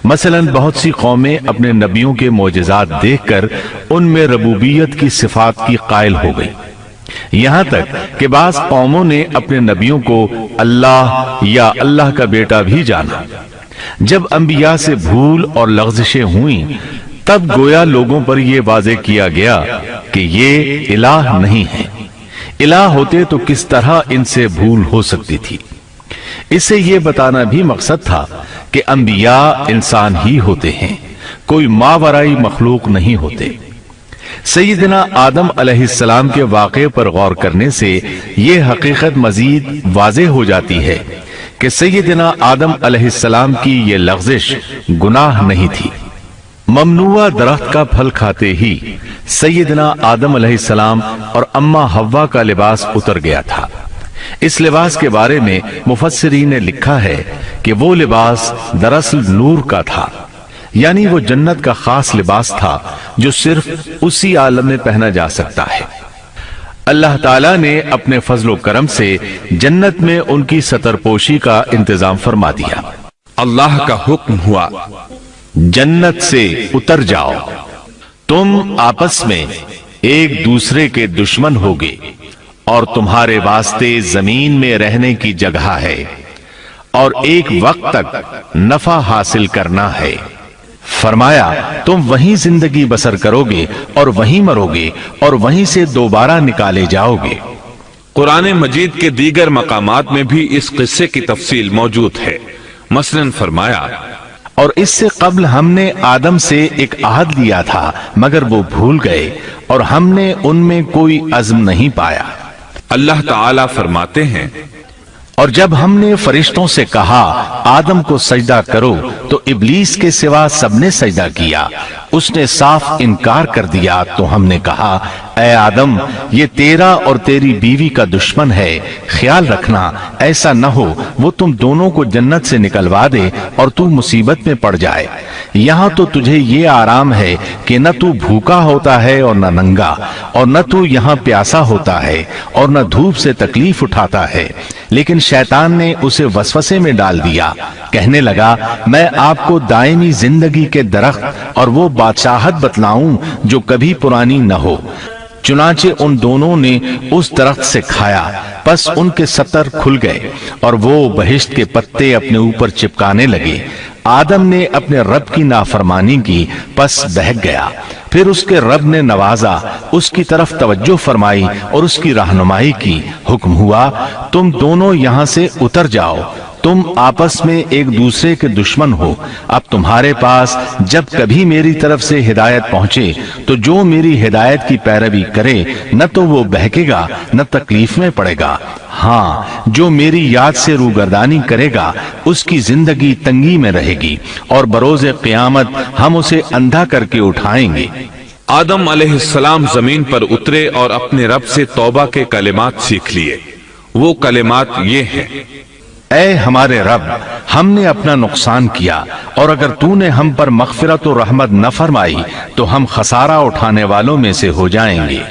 مثلاً بہت سی قومیں اپنے نبیوں کے معجزات دیکھ کر ان میں ربوبیت کی صفات کی قائل ہو گئی، یہاں تک کہ بعض قوموں نے اپنے نبیوں کو اللہ یا اللہ کا بیٹا بھی جانا۔ جب انبیاء سے بھول اور لغزشیں ہوئیں تب گویا لوگوں پر یہ واضح کیا گیا کہ یہ الہ نہیں ہے۔ الہ ہوتے تو کس طرح ان سے بھول ہو سکتی تھی۔ اس سے یہ بتانا بھی مقصد تھا کہ انبیاء انسان ہی ہوتے ہیں، کوئی ماورائی مخلوق نہیں ہوتے۔ سیدنا آدم علیہ السلام کے واقعے پر غور کرنے سے یہ حقیقت مزید واضح ہو جاتی ہے کہ سیدنا آدم علیہ السلام کی یہ لغزش گناہ نہیں تھی۔ ممنوع درخت کا پھل کھاتے ہی سیدنا آدم علیہ السلام اور اماں حوا کا لباس اتر گیا تھا۔ اس لباس کے بارے میں مفسرین نے لکھا ہے کہ وہ لباس دراصل نور کا تھا، یعنی وہ جنت کا خاص لباس تھا جو صرف اسی عالم میں پہنا جا سکتا ہے۔ اللہ تعالیٰ نے اپنے فضل و کرم سے جنت میں ان کی ستر پوشی کا انتظام فرما دیا۔ اللہ کا حکم ہوا، جنت سے اتر جاؤ، تم آپس میں ایک دوسرے کے دشمن ہوگے اور تمہارے واسطے زمین میں رہنے کی جگہ ہے اور ایک وقت تک نفع حاصل کرنا ہے۔ فرمایا تم وہیں زندگی بسر کرو گے اور وہیں مرو گے اور وہیں سے دوبارہ نکالے جاؤ گے۔ قرآن مجید کے دیگر مقامات میں بھی اس قصے کی تفصیل موجود ہے۔ مثلاً فرمایا، اور اس سے قبل ہم نے آدم سے ایک عہد لیا تھا مگر وہ بھول گئے اور ہم نے ان میں کوئی عزم نہیں پایا۔ اللہ تعالیٰ فرماتے ہیں، اور جب ہم نے فرشتوں سے کہا آدم کو سجدہ کرو تو ابلیس کے سوا سب نے سجدہ کیا، اس نے صاف انکار کر دیا تو ہم نے کہا اے آدم یہ تیرا اور تیری بیوی کا دشمن ہے، خیال رکھنا ایسا نہ ہو وہ تم دونوں کو جنت سے نکلوا دے اور تو مصیبت میں پڑ جائے۔ یہاں تو تجھے یہ آرام ہے کہ نہ تو بھوکا ہوتا ہے اور نہ ننگا، اور نہ تو یہاں پیاسا ہوتا ہے اور نہ دھوپ سے تکلیف اٹھاتا ہے۔ لیکن شیطان نے اسے وسوسے میں ڈال دیا، کہنے لگا میں آپ کو دائمی زندگی کے درخت اور وہ بادشاہت بتلاؤں جو کبھی پرانی نہ ہو۔ چنانچہ ان دونوں نے اس درخت سے کھایا، پس ان کے ستر کھل گئے اور وہ بہشت کے پتے اپنے اوپر چپکانے لگے۔ آدم نے اپنے رب کی نافرمانی کی پس بہک گیا، پھر اس کے رب نے نوازا، اس کی طرف توجہ فرمائی اور اس کی رہنمائی کی۔ حکم ہوا تم دونوں یہاں سے اتر جاؤ، تم آپس میں ایک دوسرے کے دشمن ہو۔ اب تمہارے پاس جب کبھی میری طرف سے ہدایت پہنچے تو جو میری ہدایت کی پیروی کرے نہ تو وہ بہکے گا نہ تکلیف میں پڑے گا، ہاں جو میری یاد سے روگردانی کرے گا اس کی زندگی تنگی میں رہے گی اور بروز قیامت ہم اسے اندھا کر کے اٹھائیں گے۔ آدم علیہ السلام زمین پر اترے اور اپنے رب سے توبہ کے کلمات سیکھ لیے۔ وہ کلمات یہ ہیں، اے ہمارے رب ہم نے اپنا نقصان کیا اور اگر تو نے ہم پر مغفرت و رحمت نہ فرمائی تو ہم خسارہ اٹھانے والوں میں سے ہو جائیں گے۔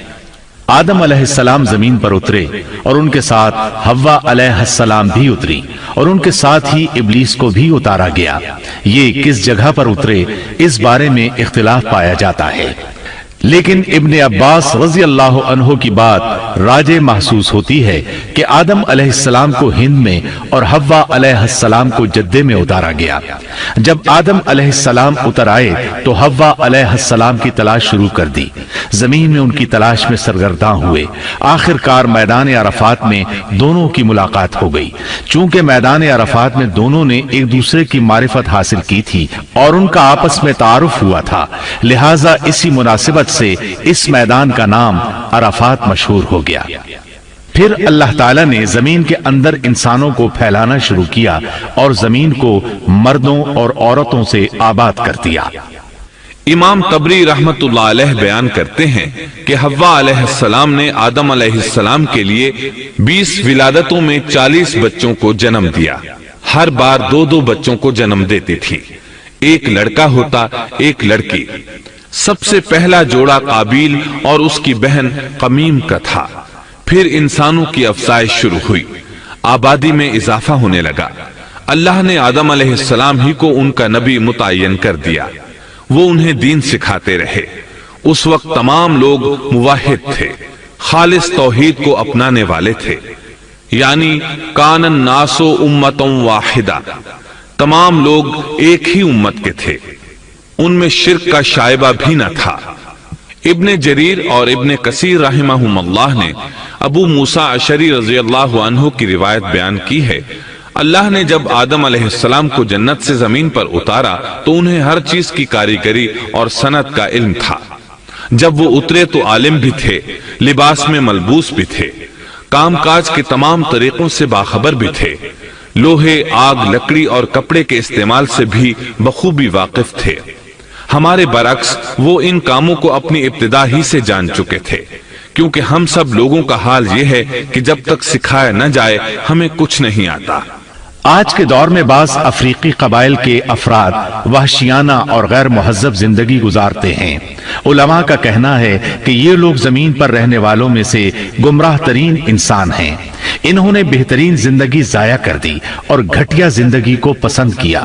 آدم علیہ السلام زمین پر اترے اور ان کے ساتھ حوا علیہ السلام بھی اتری اور ان کے ساتھ ہی ابلیس کو بھی اتارا گیا۔ یہ کس جگہ پر اترے اس بارے میں اختلاف پایا جاتا ہے، لیکن ابن عباس رضی اللہ عنہ کی بات راجح محسوس ہوتی ہے کہ آدم علیہ السلام کو ہند میں اور حوا علیہ السلام کو جدے میں اتارا گیا۔ جب آدم علیہ السلام اتر آئے تو حوا علیہ السلام کی تلاش شروع کر دی، زمین میں ان کی تلاش میں سرگرداں ہوئے۔ آخر کار میدان عرفات میں دونوں کی ملاقات ہو گئی۔ چونکہ میدان عرفات میں دونوں نے ایک دوسرے کی معرفت حاصل کی تھی اور ان کا آپس میں تعارف ہوا تھا، لہٰذا اسی مناسبت سے اس میدان کا نام عرفات مشہور ہو گیا۔ پھر اللہ تعالیٰ نے زمین کے اندر انسانوں کو پھیلانا شروع کیا اور زمین کو مردوں اور عورتوں سے آباد کر دیا۔ امام طبری رحمت اللہ علیہ بیان کرتے ہیں کہ حوا علیہ السلام نے آدم علیہ السلام کے لیے 20 ولادتوں میں 40 بچوں کو جنم دیا۔ ہر بار 2 بچوں کو جنم دیتی تھی، ایک لڑکا ہوتا ایک لڑکی۔ سب سے پہلا جوڑا قابیل اور اس کی بہن قمیم کا تھا، پھر انسانوں کی افزائش شروع ہوئی، آبادی میں اضافہ ہونے لگا۔ اللہ نے آدم علیہ السلام ہی کو ان کا نبی متعین کر دیا، وہ انہیں دین سکھاتے رہے۔ اس وقت تمام لوگ موحد تھے، خالص توحید کو اپنانے والے تھے، یعنی کان الناس امۃ واحدہ، تمام لوگ ایک ہی امت کے تھے، ان میں شرک کا شائبہ بھی نہ تھا۔ ابن جریر اور ابن کثیر رحمہم اللہ نے ابو موسیٰ اشعری رضی اللہ عنہ کی روایت بیان کی ہے، اللہ نے جب آدم علیہ السلام کو جنت سے زمین پر اتارا تو انہیں ہر چیز کی کاریگری اور صنعت کا علم تھا۔ جب وہ اترے تو عالم بھی تھے، لباس میں ملبوس بھی تھے، کام کاج کے تمام طریقوں سے باخبر بھی تھے، لوہے، آگ، لکڑی اور کپڑے کے استعمال سے بھی بخوبی واقف تھے۔ ہمارے برعکس وہ ان کاموں کو اپنی ابتدا ہی سے جان چکے تھے، کیونکہ ہم سب لوگوں کا حال یہ ہے کہ جب تک سکھایا نہ جائے ہمیں کچھ نہیں آتا۔ آج کے دور میں بعض افریقی قبائل کے افراد وحشیانہ اور غیر مہذب زندگی گزارتے ہیں۔ علماء کا کہنا ہے کہ یہ لوگ زمین پر رہنے والوں میں سے گمراہ ترین انسان ہیں۔ انہوں نے بہترین زندگی ضائع کر دی اور گھٹیا زندگی کو پسند کیا۔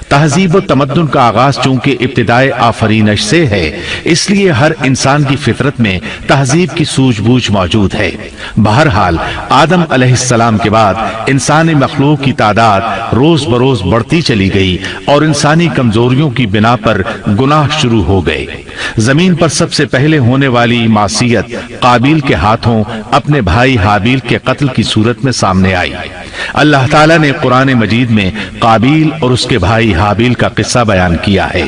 تہذیب و تمدن کا آغاز چونکہ ابتدائے آفرینش سے ہے، اس لیے ہر انسان کی فطرت میں تہذیب کی سوجھ بوجھ موجود ہے۔ بہرحال آدم علیہ السلام کے بعد انسانی مخلوق کی تعداد روز بروز بڑھتی چلی گئی اور انسانی کمزوریوں کی بنا پر گناہ شروع ہو گئے۔ زمین پر سب سے پہلے ہونے والی معصیت قابیل کے ہاتھوں اپنے بھائی حابیل کے قتل کی صورت میں سامنے آئی۔ اللہ تعالیٰ نے قرآن مجید میں قابیل اور اس کے بھائی حابیل کا قصہ بیان کیا ہے۔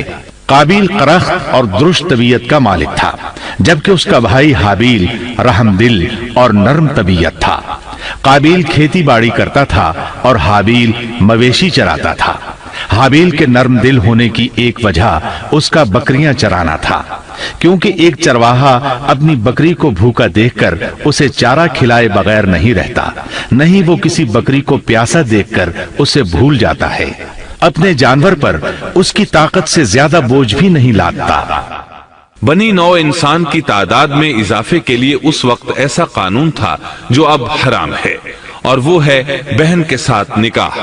قابیل قرخت اور درشت طبیعت کا مالک تھا، جبکہ اس کا بھائی حابیل رحم دل اور نرم طبیعت تھا۔ قابیل کھیتی باڑی کرتا تھا اور حابیل مویشی چراتا تھا۔ حابیل کے نرم دل ہونے کی ایک وجہ اس کا بکریاں چرانا تھا، کیونکہ ایک چرواہا اپنی بکری کو بھوکا دیکھ کر اسے چارہ کھلائے بغیر نہیں رہتا، نہیں وہ کسی بکری کو پیاسا دیکھ کر اسے بھول جاتا ہے۔ اپنے جانور پر اس کی طاقت سے زیادہ بوجھ بھی نہیں لادتا۔ بنی نوع انسان کی تعداد میں اضافے کے لیے اس وقت ایسا قانون تھا جو اب حرام ہے، اور وہ ہے بہن کے ساتھ نکاح۔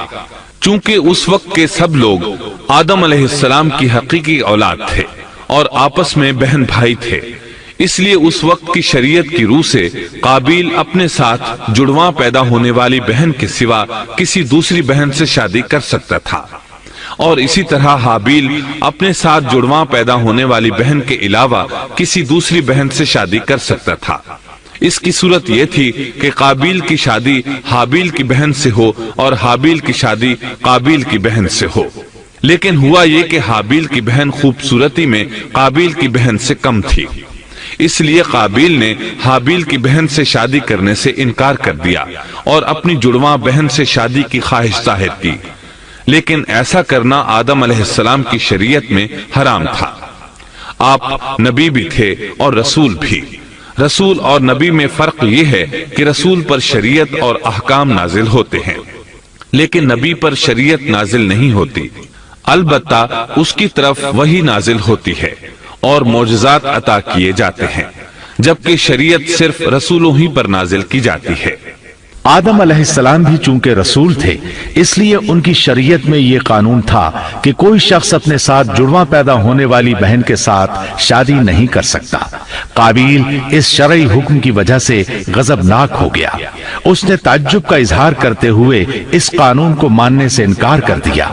چونکہ اس وقت کے سب لوگ آدم علیہ السلام کی حقیقی اولاد تھے اور آپس میں بہن بھائی تھے، اس لیے اس وقت کی شریعت کی روح سے قابیل اپنے ساتھ جڑواں پیدا ہونے والی بہن کے سوا کسی دوسری بہن سے شادی کر سکتا تھا، اور اسی طرح حابیل اپنے ساتھ جڑواں پیدا ہونے والی بہن کے علاوہ کسی دوسری بہن سے شادی کر سکتا تھا۔ اس کی صورت یہ تھی کہ قابیل کی شادی حابیل کی بہن سے ہو اور حابیل کی شادی قابیل کی بہن سے ہو، لیکن ہوا یہ کہ حابیل کی بہن خوبصورتی میں قابیل کی بہن سے کم تھی، اس لیے قابیل نے حابیل کی بہن سے شادی کرنے سے انکار کر دیا اور اپنی جڑواں بہن سے شادی کی خواہش ظاہر کی، لیکن ایسا کرنا آدم علیہ السلام کی شریعت میں حرام تھا۔ آپ نبی بھی تھے اور رسول بھی۔ رسول اور نبی میں فرق یہ ہے کہ رسول پر شریعت اور احکام نازل ہوتے ہیں، لیکن نبی پر شریعت نازل نہیں ہوتی، البتہ اس کی طرف وحی نازل ہوتی ہے اور معجزات عطا کیے جاتے ہیں، جبکہ شریعت صرف رسولوں ہی پر نازل کی جاتی ہے۔ آدم علیہ السلام بھی چونکہ رسول تھے، اس لیے ان کی شریعت میں یہ قانون تھا کہ کوئی شخص اپنے ساتھ جڑواں پیدا ہونے والی بہن کے ساتھ شادی نہیں کر سکتا۔ قابیل اس شرعی حکم کی وجہ سے غضبناک ہو گیا۔ اس نے تعجب کا اظہار کرتے ہوئے اس قانون کو ماننے سے انکار کر دیا۔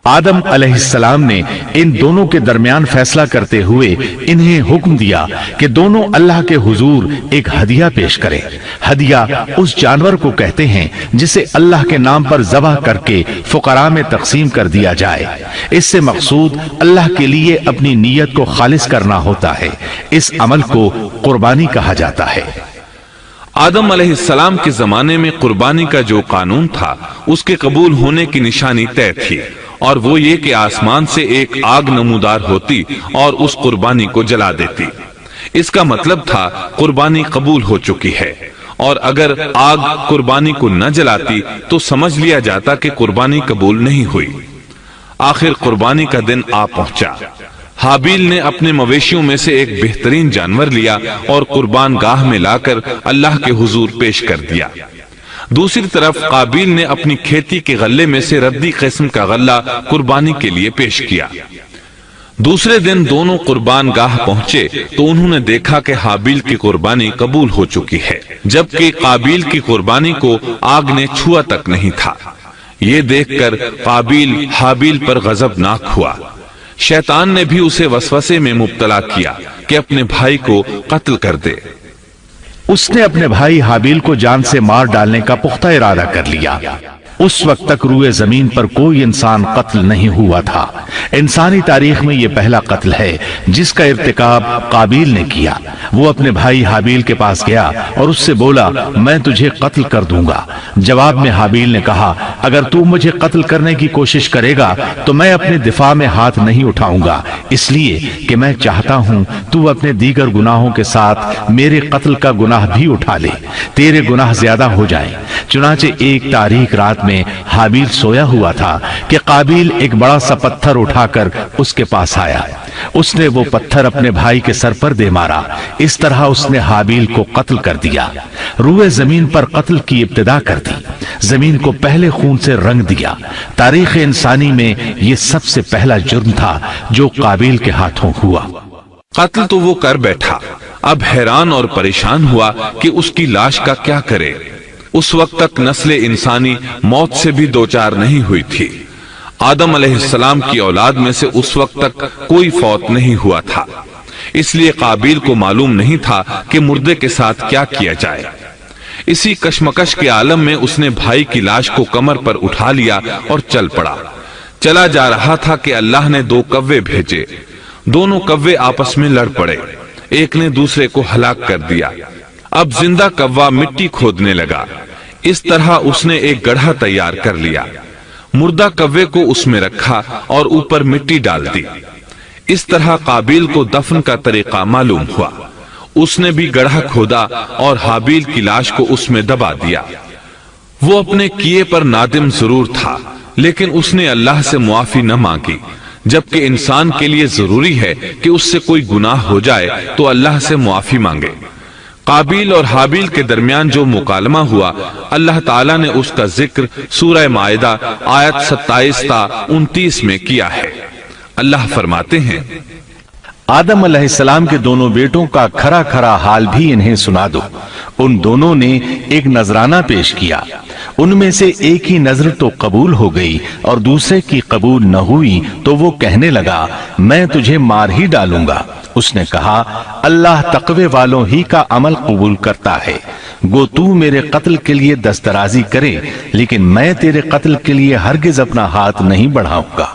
آدم علیہ السلام نے ان دونوں کے درمیان فیصلہ کرتے ہوئے انہیں حکم دیا کہ دونوں اللہ کے حضور ایک ہدیہ پیش کریں۔ ہدیہ اس جانور کو کہتے ہیں جسے اللہ کے نام پر ذبح کر کے فقراء میں تقسیم کر دیا جائے۔ اس سے مقصود اللہ کے لیے اپنی نیت کو خالص کرنا ہوتا ہے۔ اس عمل کو قربانی کہا جاتا ہے۔ آدم علیہ السلام کے زمانے میں قربانی کا جو قانون تھا اس کے قبول ہونے کی نشانی طے تھی، اور وہ یہ کہ آسمان سے ایک آگ نمودار ہوتی اور اس قربانی کو جلا دیتی۔ اس کا مطلب تھا قربانی قبول ہو چکی ہے، اور اگر آگ قربانی کو نہ جلاتی تو سمجھ لیا جاتا کہ قربانی قبول نہیں ہوئی۔ آخر قربانی کا دن آ پہنچا۔ حابیل نے اپنے مویشیوں میں سے ایک بہترین جانور لیا اور قربان گاہ میں لا کر اللہ کے حضور پیش کر دیا۔ دوسری طرف قابیل نے اپنی کھیتی کے غلے میں سے ردی قسم کا غلہ قربانی کے لیے پیش کیا۔ دوسرے دن دونوں قربان گاہ پہنچے تو انہوں نے دیکھا کہ حابیل کی قربانی قبول ہو چکی ہے، جبکہ قابیل کی قربانی کو آگ نے چھوا تک نہیں تھا۔ یہ دیکھ کر قابیل حابیل پر غضبناک ہوا۔ شیطان نے بھی اسے وسوسے میں مبتلا کیا کہ اپنے بھائی کو قتل کر دے۔ اس نے اپنے بھائی حابیل کو جان سے مار ڈالنے کا پختہ ارادہ کر لیا۔ اس وقت تک روئے زمین پر کوئی انسان قتل نہیں ہوا تھا۔ انسانی تاریخ میں یہ پہلا قتل ہے جس کا ارتکاب قابیل نے کیا۔ وہ اپنے بھائی حابیل کے پاس گیا اور اس سے بولا، میں تجھے قتل کر دوں گا۔ جواب میں حابیل نے کہا، اگر تو مجھے قتل کرنے کی کوشش کرے گا تو میں اپنے دفاع میں ہاتھ نہیں اٹھاؤں گا، اس لیے کہ میں چاہتا ہوں تو اپنے دیگر گناہوں کے ساتھ میرے قتل کا گناہ بھی اٹھا لے، تیرے گناہ زیادہ ہو جائیں۔ چنانچہ ایک تاریک رات میں حابیل سویا ہوا تھا کہ قابیل ایک بڑا سا پتھر اٹھا کر اس کے پاس آیا۔ اس نے وہ پتھر اپنے بھائی کے سر پر دے مارا۔ اس طرح اس نے حابیل کو قتل کر دیا، روئے زمین پر قتل کی ابتدا کر دی، زمین کو پہلے خون سے رنگ دیا۔ تاریخ انسانی میں یہ سب سے پہلا جرم تھا جو قابیل کے ہاتھوں ہوا۔ قتل تو وہ کر بیٹھا، اب حیران اور پریشان ہوا کہ اس کی لاش کا کیا کرے۔ اس وقت تک نسل انسانی موت سے بھی دوچار نہیں ہوئی تھی۔ آدم علیہ السلام کی اولاد میں سے اس وقت تک کوئی فوت نہیں ہوا تھا، اس لیے قابیل کو معلوم نہیں تھا کہ مردے کے ساتھ کیا کیا جائے۔ اسی کشمکش کے عالم میں اس نے بھائی کی لاش کو کمر پر اٹھا لیا اور چل پڑا۔ چلا جا رہا تھا کہ اللہ نے دو کوے بھیجے۔ دونوں کوے آپس میں لڑ پڑے، ایک نے دوسرے کو ہلاک کر دیا۔ اب زندہ کوا مٹی کھودنے لگا۔ اس طرح اس نے ایک گڑھا تیار کر لیا، مردہ کوے کو اس میں رکھا اور اوپر مٹی ڈال دی۔ اس طرح قابیل کو دفن کا طریقہ معلوم ہوا۔ اس نے بھی گڑھا کھودا اور حابیل کی لاش کو اس میں دبا دیا۔ وہ اپنے کیے پر نادم ضرور تھا، لیکن اس نے اللہ سے معافی نہ مانگی، جبکہ انسان کے لیے ضروری ہے کہ اس سے کوئی گناہ ہو جائے تو اللہ سے معافی مانگے۔ قابیل اور حابیل کے درمیان جو مکالمہ ہوا، اللہ تعالیٰ نے اس کا ذکر سورہ مائدہ آیت 27 تا 29 میں کیا ہے۔ اللہ فرماتے ہیں، آدم علیہ السلام کے دونوں بیٹوں کا کھرا کھرا حال بھی انہیں سنا دو۔ ان دونوں نے ایک نذرانہ پیش کیا، ان میں سے ایک ہی نذر تو قبول ہو گئی اور دوسرے کی قبول نہ ہوئی تو وہ کہنے لگا، میں تجھے مار ہی ڈالوں گا۔ اس نے کہا، اللہ تقوی والوں ہی کا عمل قبول کرتا ہے، گو تو میرے قتل کے لیے دسترازی کرے، لیکن میں تیرے قتل کے لیے ہرگز اپنا ہاتھ نہیں بڑھاؤں گا۔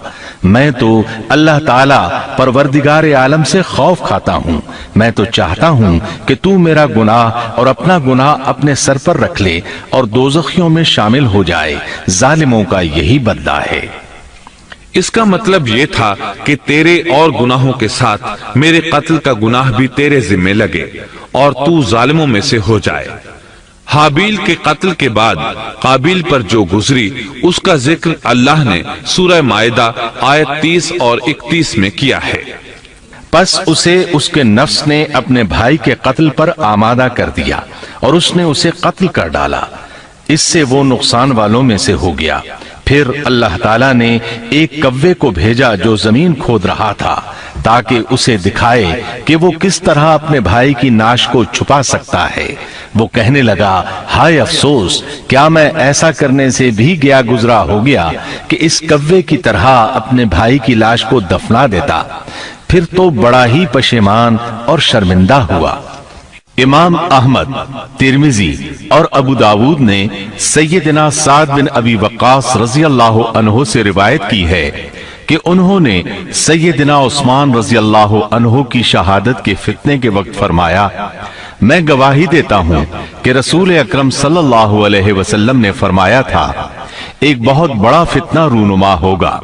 میں تو اللہ تعالیٰ پروردگار عالم سے خوف کھاتا ہوں، میں تو چاہتا ہوں کہ تو میرا گناہ اور اپنا گناہ اپنے سر پر رکھ لے اور دوزخیوں میں شامل ہو جائے۔ ظالموں کا یہی بدلہ ہے۔ اس کا مطلب یہ تھا کہ تیرے اور گناہوں کے ساتھ میرے قتل کا گناہ بھی تیرے ذمہ لگے اور تو ظالموں میں سے ہو جائے۔ حابیل کے قتل کے بعد قابیل پر جو گزری اس کا ذکر اللہ نے سورہ مائدہ آیت 30 اور 31 میں کیا ہے۔ پس اسے اس کے نفس نے اپنے بھائی کے قتل پر آمادہ کر دیا اور اس نے اسے قتل کر ڈالا، اس سے وہ نقصان والوں میں سے ہو گیا۔ پھر اللہ تعالیٰ نے ایک کوے کو بھیجا جو زمین کھود رہا تھا تاکہ اسے دکھائے کہ وہ کس طرح اپنے بھائی کی ناش کو چھپا سکتا ہے۔ وہ کہنے لگا، ہائے افسوس، کیا میں ایسا کرنے سے بھی گیا گزرا ہو گیا کہ اس کوے کی طرح اپنے بھائی کی لاش کو دفنا دیتا۔ پھر تو بڑا ہی پشیمان اور شرمندہ ہوا۔ امام احمد، ترمذی اور ابو داود نے سیدنا سعد بن ابی وقاص رضی اللہ عنہ سے روایت کی ہے کہ انہوں نے سیدنا عثمان رضی اللہ عنہ کی شہادت کے فتنے کے وقت فرمایا، میں گواہی دیتا ہوں کہ رسول اکرم صلی اللہ علیہ وسلم نے فرمایا تھا، ایک بہت بڑا فتنہ رونما ہوگا،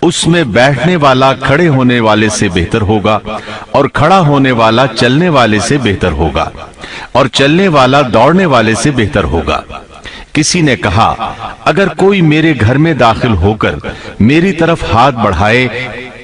اس میں بیٹھنے والا کھڑے ہونے والے سے بہتر ہوگا اور کھڑا ہونے والا چلنے والے سے بہتر ہوگا اور چلنے والا دوڑنے والے سے بہتر ہوگا۔ کسی نے کہا، اگر کوئی میرے گھر میں داخل ہو کر میری طرف ہاتھ بڑھائے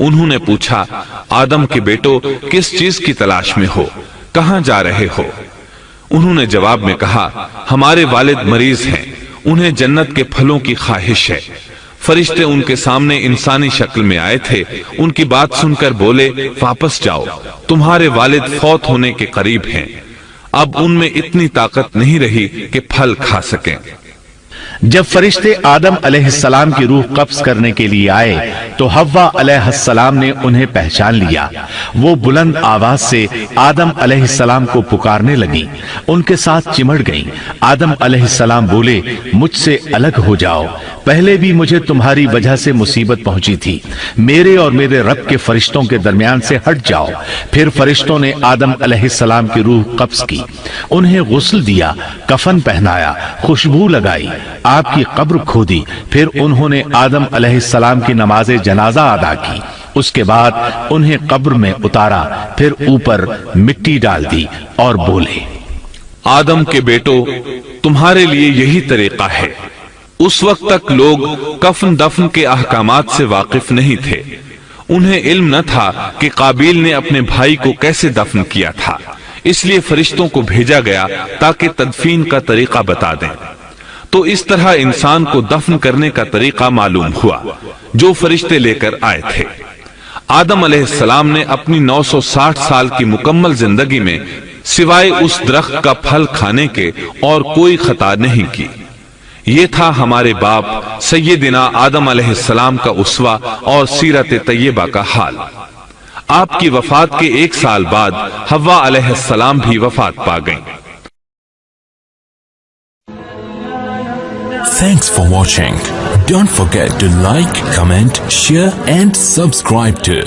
انہوں نے پوچھا آدم کے بیٹو کس چیز کی تلاش میں ہو، کہاں جا رہے ہو؟ انہوں نے جواب میں کہا ہمارے والد مریض ہیں، انہیں جنت کے پھلوں کی خواہش ہے۔ فرشتے ان کے سامنے انسانی شکل میں آئے تھے، ان کی بات سن کر بولے واپس جاؤ، تمہارے والد فوت ہونے کے قریب ہیں، اب ان میں اتنی طاقت نہیں رہی کہ پھل کھا سکیں۔ جب فرشتے آدم علیہ السلام کی روح قبض کرنے کے لیے آئے تو حوا علیہ السلام نے انہیں پہچان لیا۔ وہ بلند آواز سے آدم علیہ السلام کو پکارنے لگی، ان کے ساتھ چمڑ گئیں۔ آدم علیہ السلام بولے مجھ سے الگ ہو جاؤ، پہلے بھی مجھے تمہاری وجہ سے مصیبت پہنچی تھی، میرے اور میرے رب کے فرشتوں کے درمیان سے ہٹ جاؤ۔ پھر فرشتوں نے آدم علیہ السلام کی روح قبض کی، انہیں غسل دیا، کفن پہنایا، خوشبو لگائی، آپ کی قبر کھودی، پھر انہوں نے آدم علیہ السلام کی نماز جنازہ ادا کی، اس کے بعد انہیں قبر میں اتارا، پھر اوپر مٹی ڈال دی اور بولے آدم کے بیٹو تمہارے لیے یہی طریقہ ہے۔ اس وقت تک لوگ کفن دفن کے احکامات سے واقف نہیں تھے، انہیں علم نہ تھا کہ قابیل نے اپنے بھائی کو کیسے دفن کیا تھا، اس لیے فرشتوں کو بھیجا گیا تاکہ تدفین کا طریقہ بتا دیں۔ تو اس طرح انسان کو دفن کرنے کا طریقہ معلوم ہوا جو فرشتے لے کر آئے تھے۔ آدم علیہ السلام نے اپنی 960 سال کی مکمل زندگی میں سوائے اس درخت کا پھل کھانے کے اور کوئی خطا نہیں کی۔ یہ تھا ہمارے باپ سیدنا آدم علیہ السلام کا اسوہ اور سیرت طیبہ کا حال۔ آپ کی وفات کے 1 سال بعد حوا علیہ السلام بھی وفات پا گئیں۔ Thanks for watching. Don't forget to like, comment, share and subscribe to